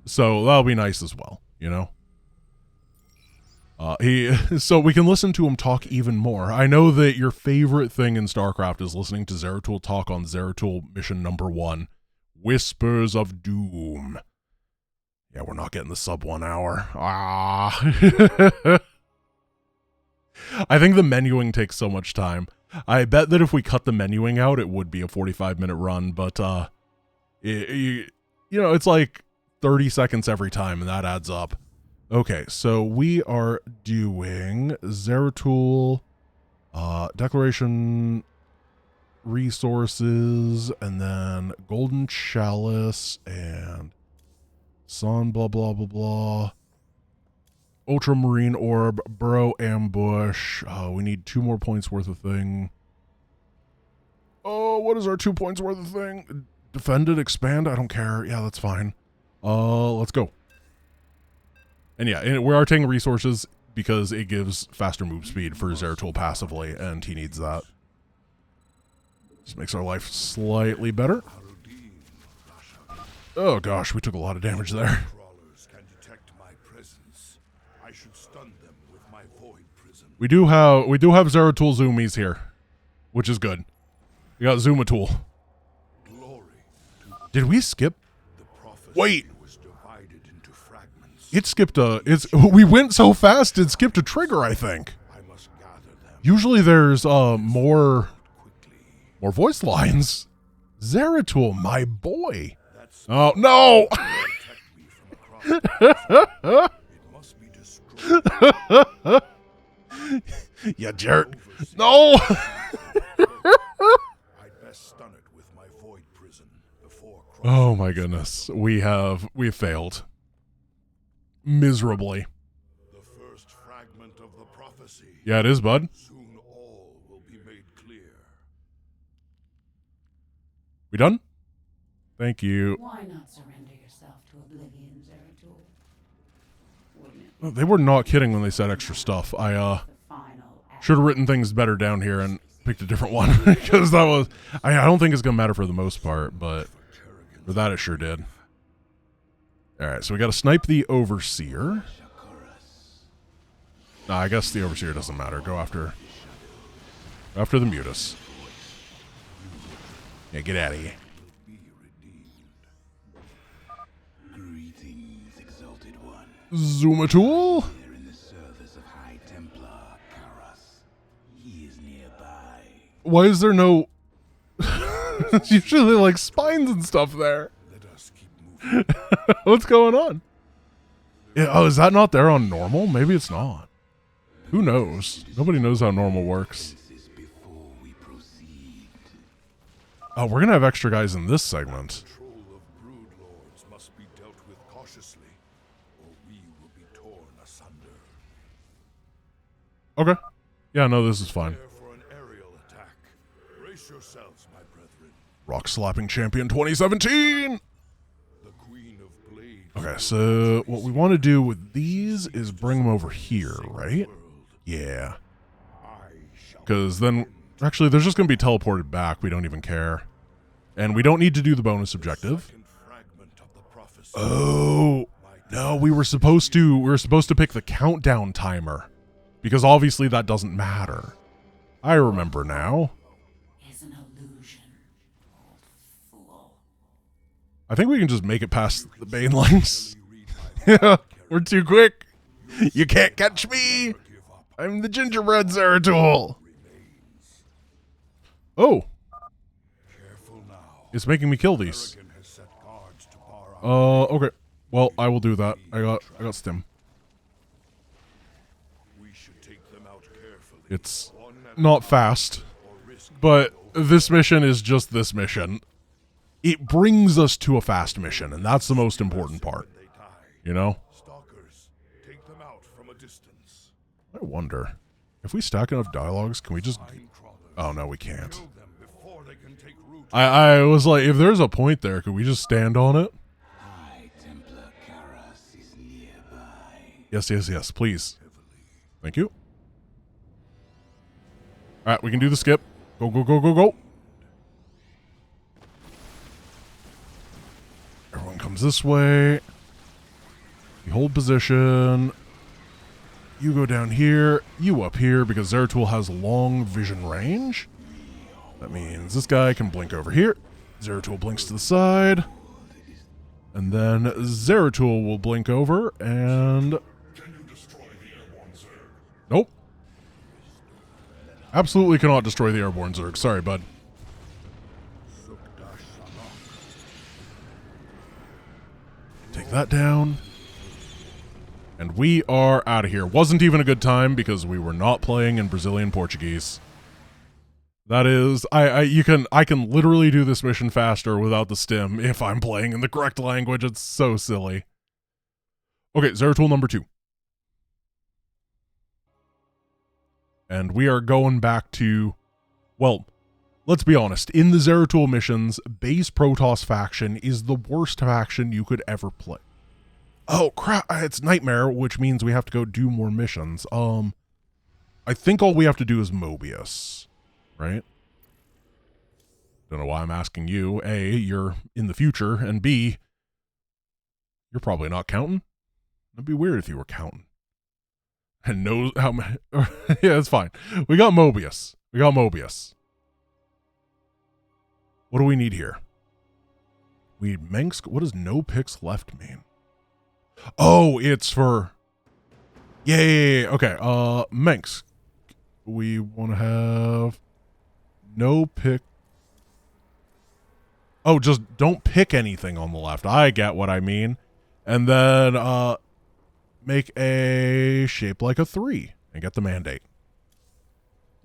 so that'll be nice as well, you know? So we can listen to him talk even more. I know that your favorite thing in StarCraft is listening to Zeratul talk on Zeratul mission number 1, Whispers of Doom. Yeah, we're not getting the sub 1 hour. Ah. I think the menuing takes so much time. I bet that if we cut the menuing out, it would be a 45-minute run, but, you know, it's like 30 seconds every time, and that adds up. Okay, so we are doing Zeratul Declaration resources, and then golden chalice and sun, blah, blah, blah, blah. Ultramarine orb, burrow ambush. We need 2 more points worth of thing. Oh, what is our 2 points worth of thing? Defended, expand, I don't care. Yeah, that's fine. Let's go. And yeah, and we are taking resources because it gives faster move speed for Zeratul passively, and he needs that. Just makes our life slightly better. Oh gosh, we took a lot of damage there. We do have Zeratul zoomies here, which is good. We got Zoomatul. Did we skip? Wait. It skipped we went so fast it skipped a trigger, I think. Usually there's more voice lines. Zeratul, my boy. Oh no. Yeah, Jared. No. Oh my goodness. We failed. Miserably. The first fragment of the prophecy. Yeah, it is, bud. Soon all will be made clear. We done? Thank you. Why not surrender yourself to oblivion, Zeratul? Wouldn't it Well, they were not kidding when they said extra stuff. I the final act? should have written things better down here and picked a different one because that was I don't think it's gonna matter for the most part, but for that it sure did. Alright, so we gotta snipe the Overseer. Nah, I guess the Overseer doesn't matter. Go after the Mutus. Yeah, get out of here. Greetings, exalted one. Zoomatul? Here in the service of High Templar Karas. He is nearby. Why is there no It's usually like spines and stuff there. Let us keep moving. What's going on? Yeah, oh, is that not there on normal? Maybe it's not. Who knows? Nobody knows how normal works. This is before we proceed. Oh, we're gonna have extra guys in this segment. Control of brood lords must be dealt with cautiously, or we will be torn asunder. Okay. Yeah, no, this is fine. Prepare for an aerial attack. Brace yourselves, my brethren. Rock Slapping Champion 2017! The Queen of Blades. Okay, so what we want to do with these is bring them over here, right? World, Yeah. I shall. Because then, actually, they're just going to be teleported back. We don't even care. And we don't need to do the bonus objective. Second fragment of the prophecy. Oh, no, we were supposed to pick the countdown timer. Because obviously that doesn't matter. I remember now. Is an illusion, old fool. I think we can just make it past the Banelings. Yeah, we're too quick. You can't catch me. I'm the gingerbread Zeratul. Oh, Careful now. it's making me kill these. Kerrigan has set guards to bar out. Okay. Well, I will do that. I got stim. We should take them out carefully. It's One at not fast, or risk but this mission is just this mission. It brings us to a fast mission, and that's the most important part. they die. You know? Stalkers, take them out from a distance. I wonder if we stack enough dialogues, can we just? Time crawlers. Oh no, we can't. Kill them before they can take root. I was like, if there's a point there, could we just stand on it? High Templar Karas is nearby. Yes, please. Thank you. All right, we can do the skip. Go. Everyone comes this way. You hold position. You go down here. You up here because Zeratul has long vision range. That means this guy can blink over here. Zeratul blinks to the side. And then Zeratul will blink over and... Nope. Absolutely cannot destroy the airborne Zerg. Sorry, bud. Take that down. And we are out of here. Wasn't even a good time because we were not playing in Brazilian Portuguese. That is, I can literally do this mission faster without the stim if I'm playing in the correct language. It's so silly. Okay, Zeratul number 2. And we are going back to, well, let's be honest. In the Zeratul missions, base Protoss faction is the worst faction you could ever play. Oh, crap. It's Nightmare, which means we have to go do more missions. I think all we have to do is Moebius, right? Don't know why I'm asking you. A, you're in the future, and B, you're probably not counting. It'd be weird if you were counting. And knows how many. Yeah, it's fine. We got Moebius. What do we need here? We need Mensk. What does no picks left mean? Oh, it's for. Yeah. Okay. Mensk. We want to have no pick. Oh, just don't pick anything on the left. I get what I mean. And then make a shape like a 3 and get the mandate.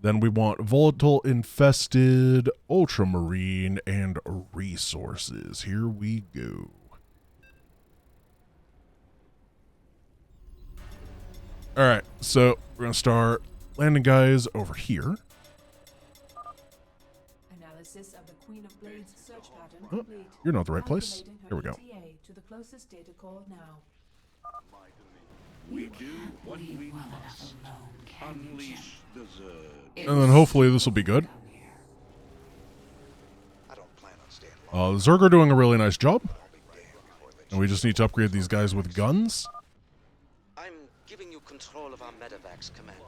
Then we want volatile, infested, ultramarine, and resources. Here we go. Alright, so we're going to start landing guys over here. Analysis of the Queen of Blades search pattern Oh, complete. you're not the right place. Calculating her Here we go. ETA to the closest data core now. We do what we Well must. enough alone, can you, Unleash the Zerg. And then hopefully this will be good. I don't plan on staying The long. Zerg are doing a really nice job. I'll be damned before they And we just need to upgrade these guys with guns. I'm giving you control of our medevacs, Commander.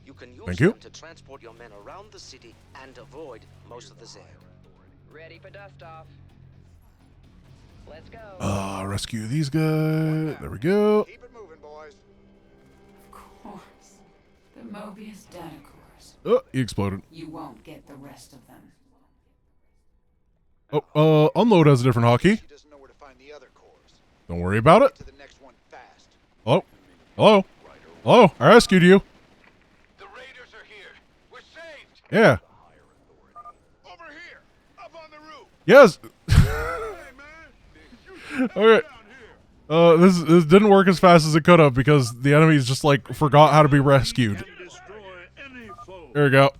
You can use Thank you. them to transport your men around the city and avoid most of the Zerg. Ready for dust off. Let's go. Rescue these guys. There we go. Keep it moving, boys. Of course. The Moebius data cores. Oh, he exploded. You won't get the rest of them. Oh, unload has a different hotkey. He doesn't know where to find the other cores. Don't worry about it. Get to the next one fast. Hello? Hello? Hello? I rescued you. The raiders are here. We're saved. Yeah. Over here. Up on the roof. Yes. Hey, man. Okay. Down here. This didn't work as fast as it could have because the enemies just like forgot how to be rescued. Can destroy any foe. There we go.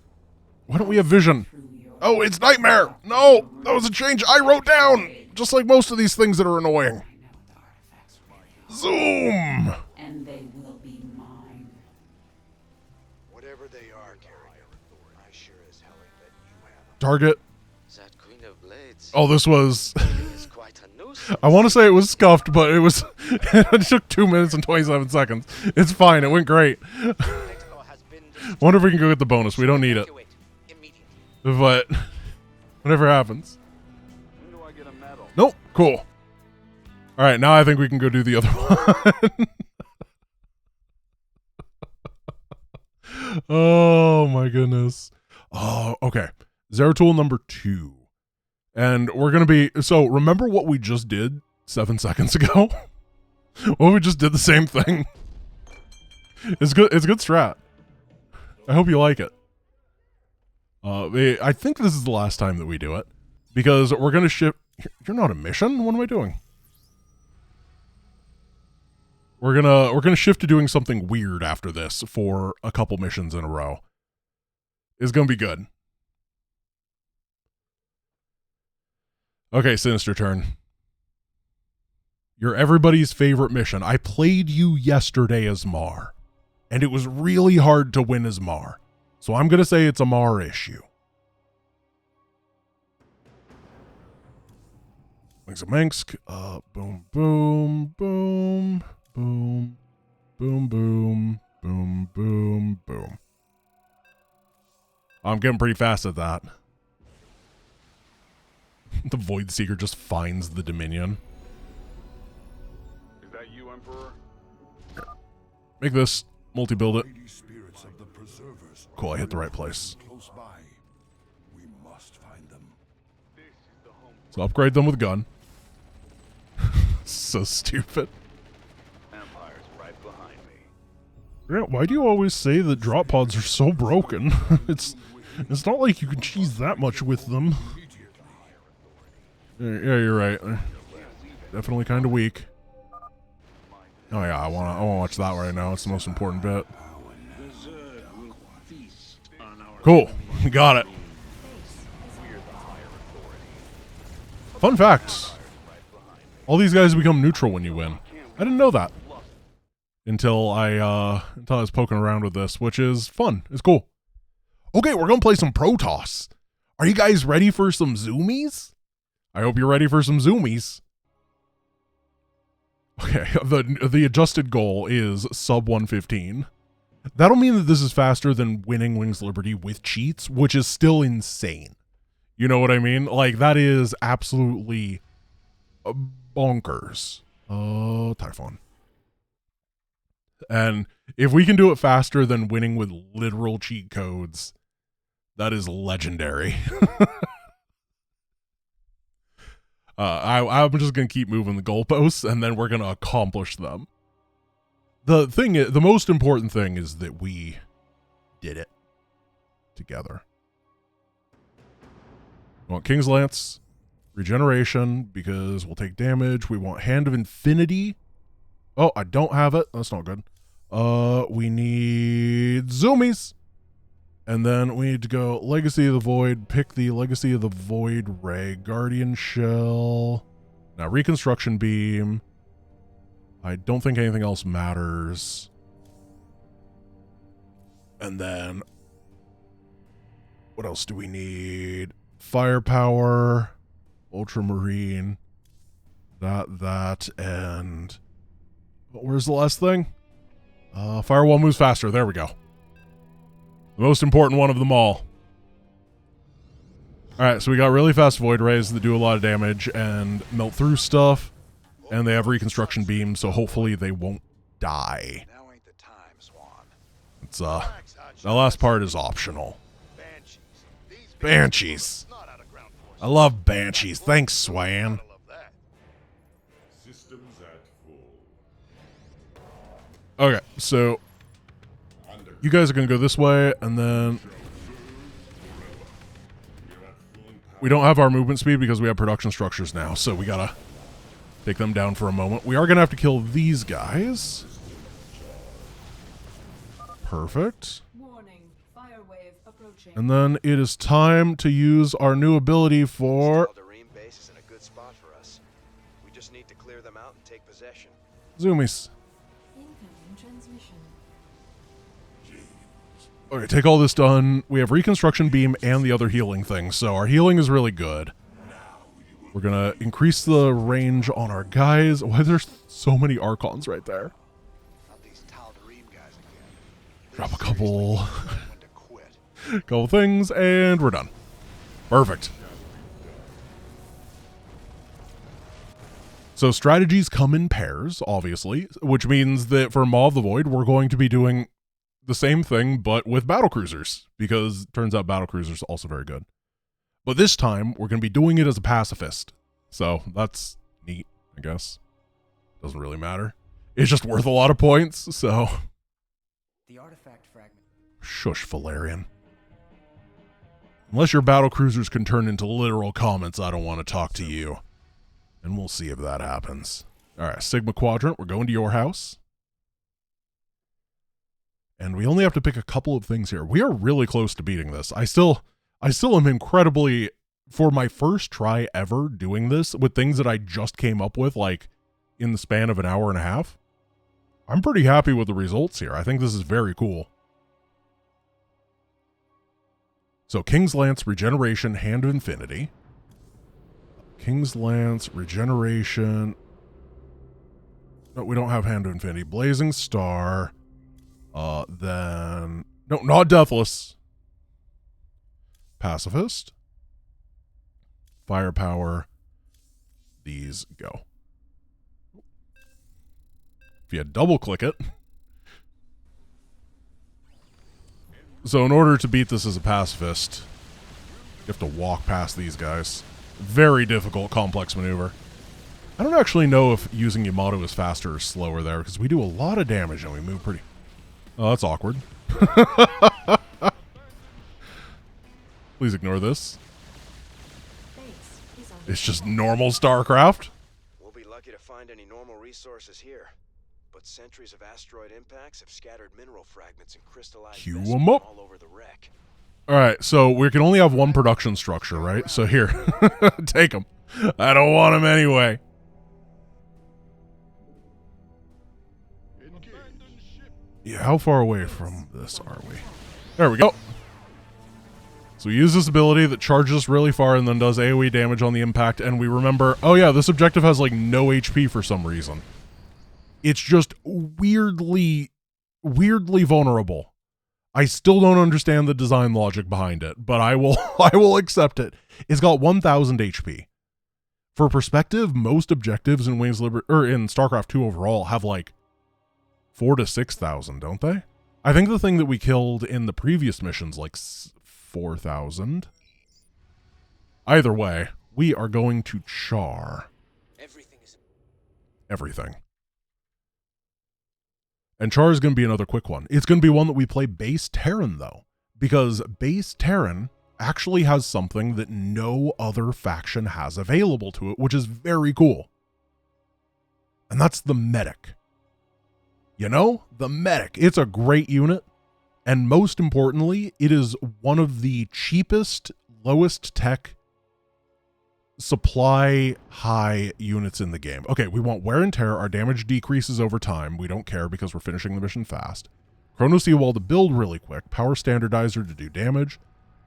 Why don't we have vision? Through your Oh, it's Nightmare. No, that was a change I wrote down. Just like most of these things that are annoying. I know the artifacts really are, Zoom. and they will be mine. Whatever they are, Carrier, I sure as hell ain't letting you have them. Target. That Queen of Blades Oh, this was. is quite a nuisance. I want to say it was scuffed, but it was. It took 2 minutes and 27 seconds. It's fine. It went great. Protocol has been destroyed. Wonder if we can go get the bonus. We don't need it, Evacuate immediately. but whatever happens. When do I get a medal? Nope. Cool. All right, now I think we can go do the other one. Oh my goodness. Oh, okay. Zeratul number 2. And we're going to be, so remember what we just did 7 seconds ago? Well, we just did the same thing. It's good. It's a good strat. I hope you like it. I think this is the last time that we do it because we're going to ship. You're not a mission. What am I doing? We're gonna shift to doing something weird after this for a couple missions in a row. It's gonna be good. Okay, Sinister turn. You're everybody's favorite mission. I played you yesterday as Mar, and it was really hard to win as Mar. So I'm gonna say it's a Mar issue. Wings of Minsk. Boom, boom, boom. Boom, boom, boom, boom, boom, boom. I'm getting pretty fast at that. The Void Seeker just finds the Dominion. Is that you, Emperor? Make this, multi-build it. Mighty spirits of the preservers. Cool, I hit the right place. Close by. We must find them. This is the home. So upgrade them with gun. So stupid. Empire's right behind Yeah, why do you always say that drop pods are so broken? It's not like you can cheese that much with them. Yeah, you're right. Definitely kind of weak. Oh yeah, I wanna watch that right now. It's the most important bit. Cool, got it. Fun fact: all these guys become neutral when you win. I didn't know that until I was poking around with this, which is fun. It's cool. Okay, we're gonna play some Protoss. Are you guys ready for some zoomies? I hope you're ready for some zoomies. Okay, the adjusted goal is sub 115. That'll mean that this is faster than winning Wings Liberty with cheats, which is still insane. You know what I mean? Like, that is absolutely bonkers. Oh, Typhon. And if we can do it faster than winning with literal cheat codes, that is legendary. I'm just going to keep moving the goalposts, and then we're going to accomplish them. The most important thing is that we did it together. We want King's Lance, regeneration, because we'll take damage. We want Hand of Infinity. Oh, I don't have it. That's not good. We need zoomies. And then we need to go Legacy of the Void, pick the Legacy of the Void Ray, Guardian Shell. Now, Reconstruction Beam. I don't think anything else matters. And then, what else do we need? Firepower, Ultramarine, that, and where's the last thing? Firewall moves faster. There we go. The most important one of them all. Alright, so we got really fast Void Rays that do a lot of damage and melt through stuff. And they have Reconstruction Beam, so hopefully they won't die. Now ain't the time, Swan. It's, that last part is optional. Banshees. I love Banshees. Thanks, Swan. Okay, so you guys are going to go this way, and then we don't have our movement speed because we have production structures now, so we gotta take them down for a moment. We are going to have to kill these guys. Perfect. Warning, fire wave approaching. And then it is time to use our new ability for Alderine base is in a good spot for us. We just need to clear them out and take possession. zoomies. Incoming transmission. Okay, take all this done. We have Reconstruction Beam and the other healing thing, so our healing is really good. We're going to increase the range on our guys. Why there's so many Archons right there? Not these Tal'Darim guys again. Drop a couple, When to quit. couple things, and we're done. Perfect. So strategies come in pairs, obviously, which means that for Maw of the Void, we're going to be doing the same thing, but with battlecruisers, because it turns out battlecruisers are also very good. But this time, we're going to be doing it as a pacifist. So that's neat, I guess. Doesn't really matter. It's just worth a lot of points, so. The artifact fragment. Shush, Valerian. Unless your battlecruisers can turn into literal comments, I don't want to talk to you. And we'll see if that happens. Alright, Sigma Quadrant, we're going to your house. And we only have to pick a couple of things here. We are really close to beating this. I still am incredibly, for my first try ever doing this with things that I just came up with, like, in the span of an hour and a half, I'm pretty happy with the results here. I think this is very cool. So, King's Lance, Regeneration, Hand of Infinity. King's Lance, Regeneration. No, we don't have Hand of Infinity. Blazing Star. Then... No, not Deathless. Pacifist. Firepower. These go. If you double click it. So in order to beat this as a pacifist, you have to walk past these guys. Very difficult, complex maneuver. I don't actually know if using Yamato is faster or slower there, because we do a lot of damage and we move pretty... Oh, that's awkward. Please ignore this. It's just normal StarCraft. We'll be lucky to find any normal resources here. But centuries of asteroid impacts have scattered mineral fragments and crystallized Queue 'em vessels up. all over the wreck. Alright, so we can only have one production structure, right? So here, take them. I don't want them anyway. Yeah, how far away from this are we? There we go. So we use this ability that charges us really far and then does AoE damage on the impact, and we remember, oh yeah, this objective has like no HP for some reason. It's just weirdly vulnerable. I still don't understand the design logic behind it, but I will accept it. It's got 1000 HP. For perspective, most objectives in in StarCraft 2 overall have like 4,000 to 6,000, don't they? I think the thing that we killed in the previous mission's like 4,000. Either way, we are going to char everything. And char is going to be another quick one. It's going to be one that we play base Terran, though, because base Terran actually has something that no other faction has available to it, which is very cool. And that's the medic. You know, the medic. It's a great unit. And most importantly, it is one of the cheapest, lowest tech, supply high units in the game. Okay, we want wear and tear. Our damage decreases over time. We don't care because we're finishing the mission fast. Chrono Seawall to build really quick. Power Standardizer to do damage.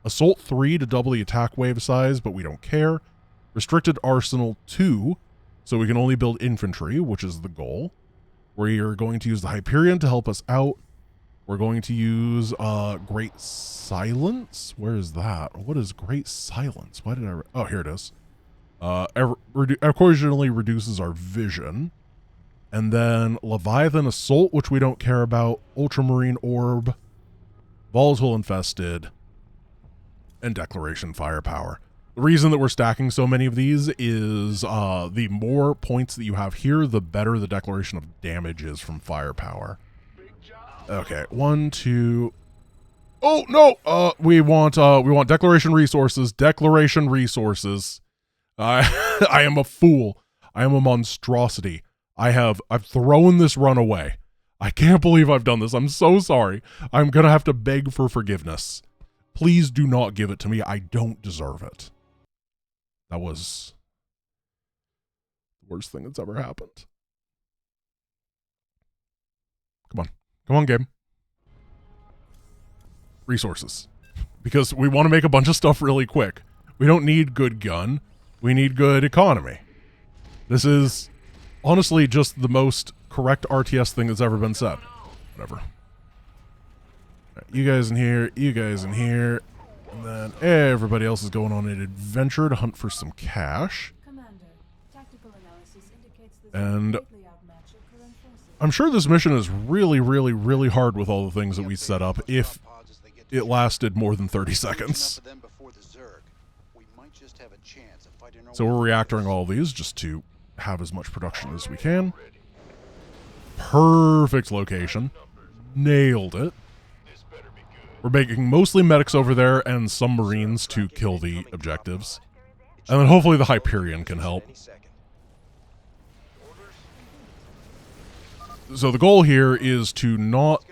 Assault 3 to double the attack wave size, but we don't care. Restricted Arsenal 2, so we can only build infantry, which is the goal. We are going to use the Hyperion to help us out. We're going to use Great Silence. Where is that? What is Great Silence? Why did I... Oh, here it is. Occasionally reduces our vision. And then Leviathan Assault, which we don't care about. Ultramarine Orb. Volatile Infested. And Declaration Firepower. The reason that we're stacking so many of these is the more points that you have here, the better the declaration of damage is from firepower. Okay, 1, 2. Oh no! We want declaration resources. Declaration resources. I am a fool. I am a monstrosity. I've thrown this run away. I can't believe I've done this. I'm so sorry. I'm gonna have to beg for forgiveness. Please do not give it to me. I don't deserve it. That was the worst thing that's ever happened. Come on. Come on, game. Resources. Because we want to make a bunch of stuff really quick. We don't need good gun. We need good economy. This is honestly just the most correct RTS thing that's ever been said. Whatever. Right, you guys in here, you guys in here. And then everybody else is going on an adventure to hunt for some cash. Commander, tactical analysis indicates this And greatly outmatch your current forces. I'm sure this mission is really, really, really hard with all the things that we set up if it lasted more than 30 seconds. So we're reactoring all these just to have as much production as we can. Perfect location. Nailed it. We're making mostly medics over there and some marines to kill the objectives. And then hopefully the Hyperion can help. So the goal here is to not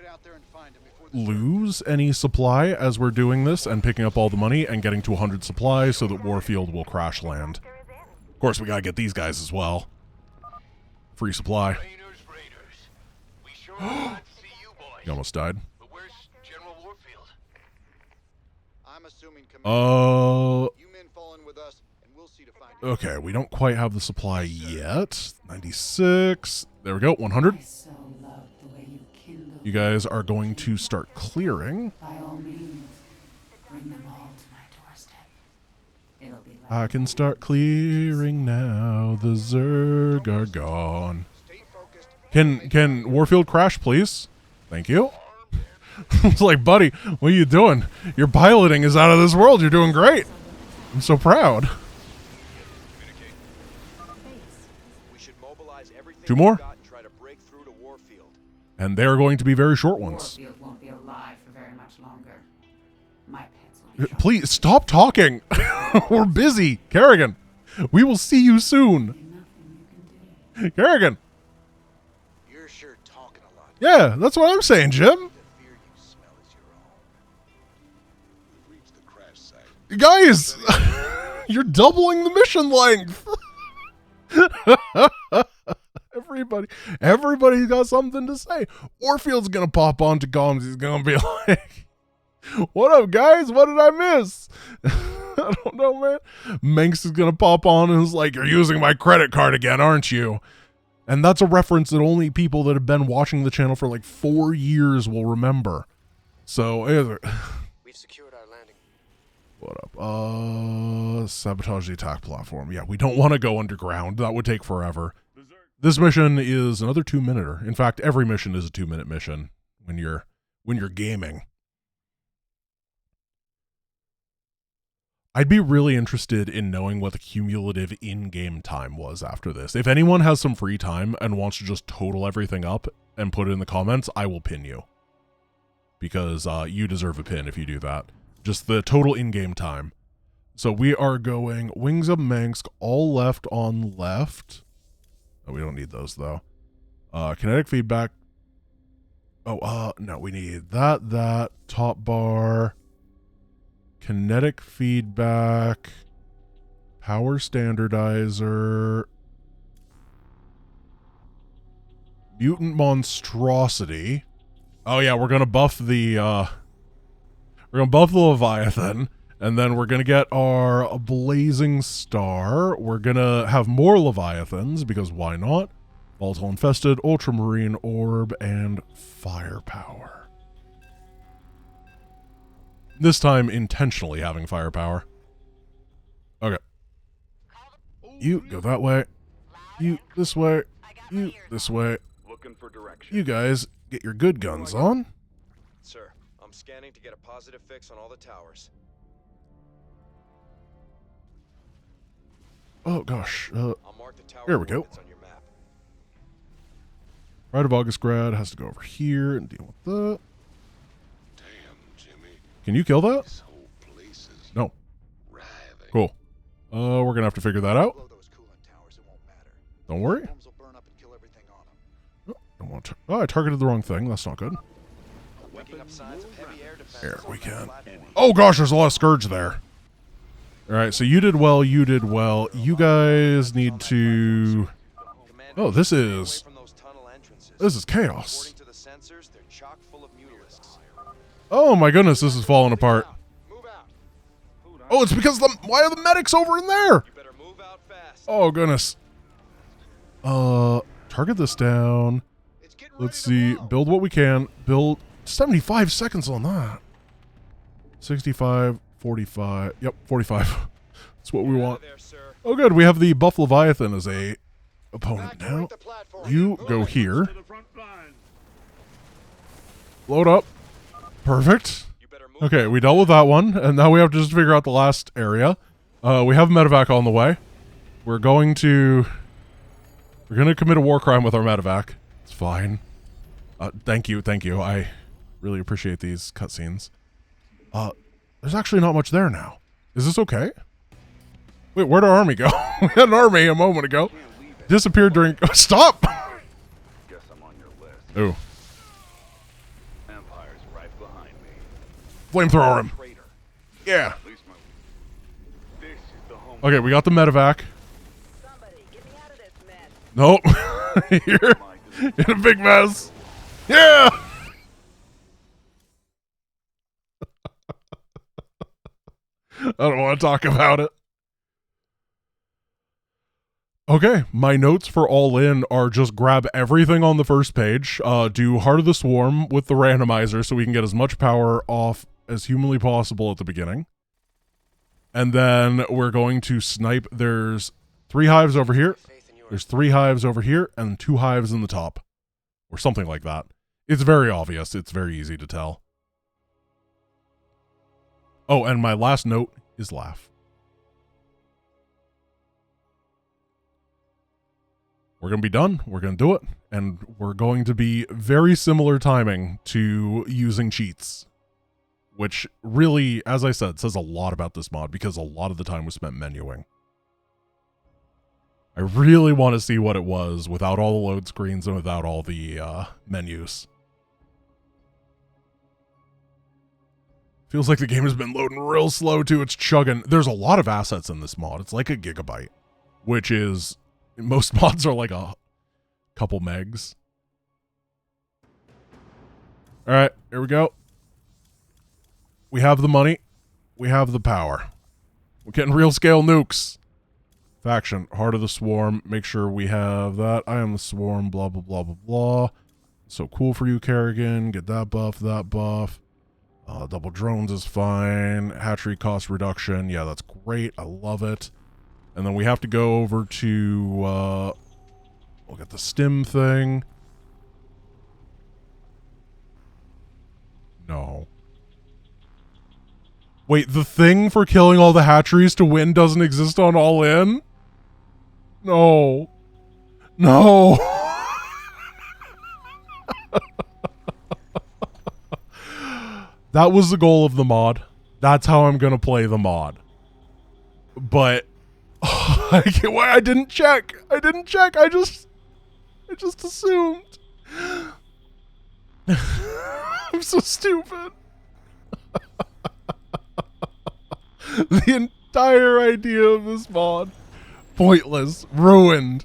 lose any supply as we're doing this and picking up all the money and getting to 100 supply so that Warfield will crash land. Of course, we gotta get these guys as well. Free supply. He almost died. Okay, we don't quite have the supply yet. 96. There we go, 100. You guys are going to start clearing. By all means, bring them all to my doorstep. It'll be like I can start clearing now. The Zerg are gone. Can Warfield crash, please? Thank you. It's like, buddy, what are you doing? Your piloting is out of this world. You're doing great. I'm so proud. We should mobilize everything 2 more. and try to break through to Warfield. And they're going to be very short ones. Warfield won't be alive for very much longer. My pets will be Please stop talking. We're busy. Kerrigan, we will see you soon. nothing you can do. Kerrigan. You're sure talking a lot. Yeah, that's what I'm saying, Jim. The fear you smell is your own. We reached the crash site. Guys, you're doubling the mission length. Everybody's got something to say. Warfield's gonna pop onto comms. He's gonna be like, "What up, guys? What did I miss?" I don't know, man. Manx is gonna pop on and is like, "You're using my credit card again, aren't you?" And that's a reference that only people that have been watching the channel for like 4 years will remember. So, We've secured our landing. what up? Sabotage the attack platform. Yeah, we don't want to go underground. That would take forever. This mission is another 2-minuter. In fact, every mission is a 2-minute mission when you're gaming. I'd be really interested in knowing what the cumulative in-game time was after this. If anyone has some free time and wants to just total everything up and put it in the comments, I will pin you. Because you deserve a pin if you do that. Just the total in-game time. So we are going Wings of Mansk, all left on left. Oh, we don't need those, though. Kinetic feedback. Oh, no, we need that, top bar. Kinetic feedback. Power standardizer. Mutant monstrosity. Oh, yeah, we're going to buff the, Leviathan. And then we're going to get our Blazing Star. We're going to have more Leviathans, because why not? Volatile Infested, Ultramarine Orb, and Firepower. This time, intentionally having Firepower. Okay. You go that way. You this way. You this way. Looking for direction. You guys get your good guns on. Sir, I'm scanning to get a positive fix on all the towers. Oh, gosh. I'll mark the tower Here we go. coordinates on your map. Pride of Augustgrad has to go over here and deal with that. Damn, Jimmy. Can you kill that? This whole place is No. writhing. Cool. We're going to have to figure that out. Blow those coolant towers, it won't matter. Don't worry. Bombs will burn up and kill everything on them. Don't want to. Oh, I targeted the wrong thing. That's not good. Picking up signs of heavy air defense. Here, we on that can. platform. Oh, gosh, there's a lot of Scourge there. All right, so you did well. You did well. You guys need to... Commander, Oh, this stay away is... from those tunnel entrances. This is chaos. According to the sensors, they're chock full of mutalisks. Oh, my goodness, this is falling apart. Move out. Oh, it's because the... Why are the medics over in there? You better move out fast. Oh, goodness. Target this down. It's getting Let's ready see. to blow. Build what we can. Build 75 seconds on that. 65, 45. Yep, 45. That's what we Get out want. of there, sir. Oh, good. We have the Buff Leviathan as a opponent now. Evacuate the platform. You go here. Load up. Perfect. You better move Okay, out we dealt with that one, and now we have to just figure out the last area. We have medevac on the way. We're going to commit a war crime with our medevac. It's fine. Thank you. I really appreciate these cutscenes. There's actually not much there now. Is this okay? Wait, where'd our army go? We had an army a moment ago. Disappeared during... Stop! Guess I'm on your list. Ooh. Empire's right behind me. Flamethrower him. Traitor. Yeah. At least this is the home. Okay, we got the medevac. Somebody, get me out of this mess. Nope. You're in a big mess. Yeah! I don't want to talk about it. Okay, my notes for All In are just grab everything on the first page, do Heart of the Swarm with the randomizer so we can get as much power off as humanly possible at the beginning. And then we're going to snipe. There's 3 hives over here. Faith in your There's 3 hives over here and 2 hives in the top. Or something like that. It's very obvious. It's very easy to tell. Oh, and my last note is laugh. we're going to be done. We're going to do it. And we're going to be very similar timing to using cheats. Which really, as I said, says a lot about this mod because a lot of the time was spent menuing. I really want to see what it was without all the load screens and without all the menus. Feels like the game has been loading real slow too. It's chugging. There's a lot of assets in this mod. It's like a gigabyte, which is, most mods are like a couple megs. All right, here we go. We have the money. We have the power. We're getting real scale nukes. Faction, Heart of the Swarm. Make sure we have that. I am the Swarm, blah, blah, blah, blah, blah. So cool for you, Kerrigan. Get that buff, that buff. Double drones is fine. Hatchery cost reduction. Yeah, that's great. I love it. And then we have to go over to, we'll get the stim thing. No. Wait, the thing for killing all the hatcheries to win doesn't exist on All In? No. No. That was the goal of the mod. That's how I'm going to play the mod. But I didn't check. I didn't check. I just assumed. I'm so stupid. The entire idea of this mod. Pointless. Ruined.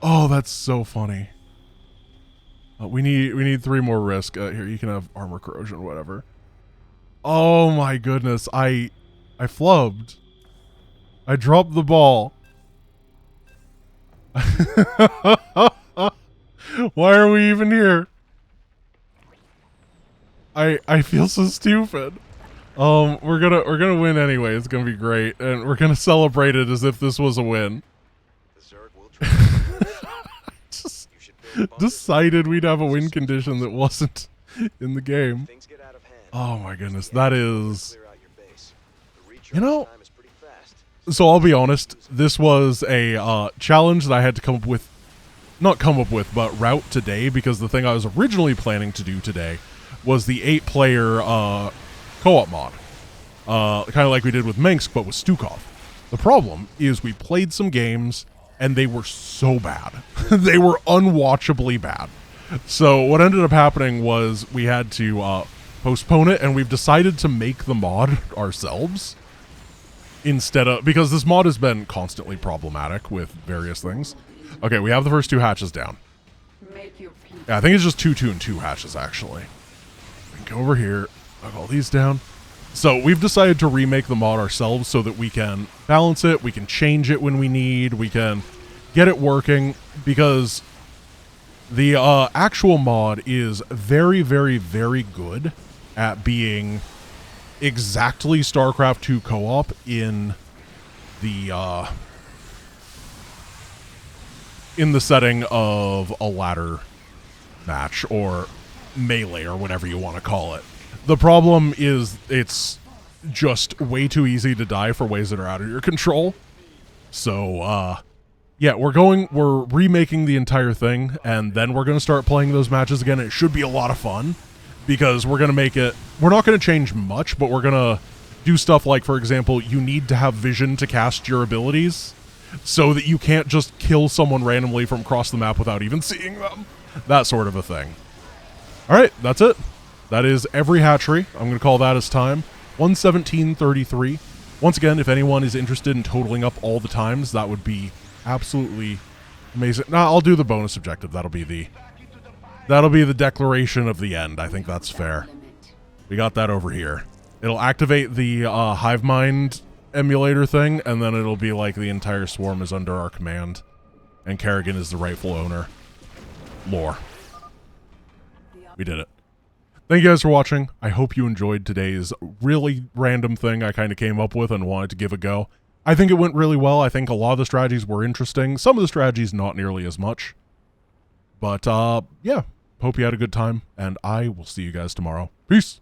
Oh, that's so funny. We need 3 more risk. Here, you can have armor corrosion, whatever. Oh my goodness. I flubbed. I dropped the ball. Why are we even here? I feel so stupid. We're gonna win anyway. It's gonna be great, and we're gonna celebrate it as if this was a win. Just decided we'd have a win condition that wasn't in the game. Oh my goodness, that is. You know, so I'll be honest. This was a challenge that I had to come up with, not come up with, but route today, because the thing I was originally planning to do today was the 8-player co-op mod, kind of like we did with Minsk, but with Stukov. The problem is we played some games and they were so bad. They were unwatchably bad. So what ended up happening was we had to postpone it, and we've decided to make the mod ourselves instead of, because this mod has been constantly problematic with various things. Okay, we have the first 2 hatches down. Yeah, I think it's just 2, 2, and 2 hatches actually. We can go over here, knock all these down. So we've decided to remake the mod ourselves so that we can balance it, we can change it when we need, we can get it working, because the actual mod is very, very, very good at being exactly StarCraft 2 co-op in the setting of a ladder match or melee or whatever you want to call it. The problem is it's just way too easy to die for ways that are out of your control. So, yeah, we're remaking the entire thing, and then we're going to start playing those matches again. It should be a lot of fun, because we're going to make it, we're not going to change much, but we're going to do stuff like, for example, you need to have vision to cast your abilities, so that you can't just kill someone randomly from across the map without even seeing them. That sort of a thing. Alright, that's it. That is every hatchery. I'm going to call that as time. 117.33. Once again, if anyone is interested in totaling up all the times, that would be absolutely amazing. Nah, I'll do the bonus objective. That'll be the declaration of the end. I think that's fair. We got that over here. It'll activate the hive mind emulator thing, and then it'll be like the entire swarm is under our command, and Kerrigan is the rightful owner. Lore. We did it. Thank you guys for watching. I hope you enjoyed today's really random thing I kind of came up with and wanted to give a go. I think it went really well. I think a lot of the strategies were interesting. Some of the strategies not nearly as much. But, yeah. Hope you had a good time, and I will see you guys tomorrow. Peace!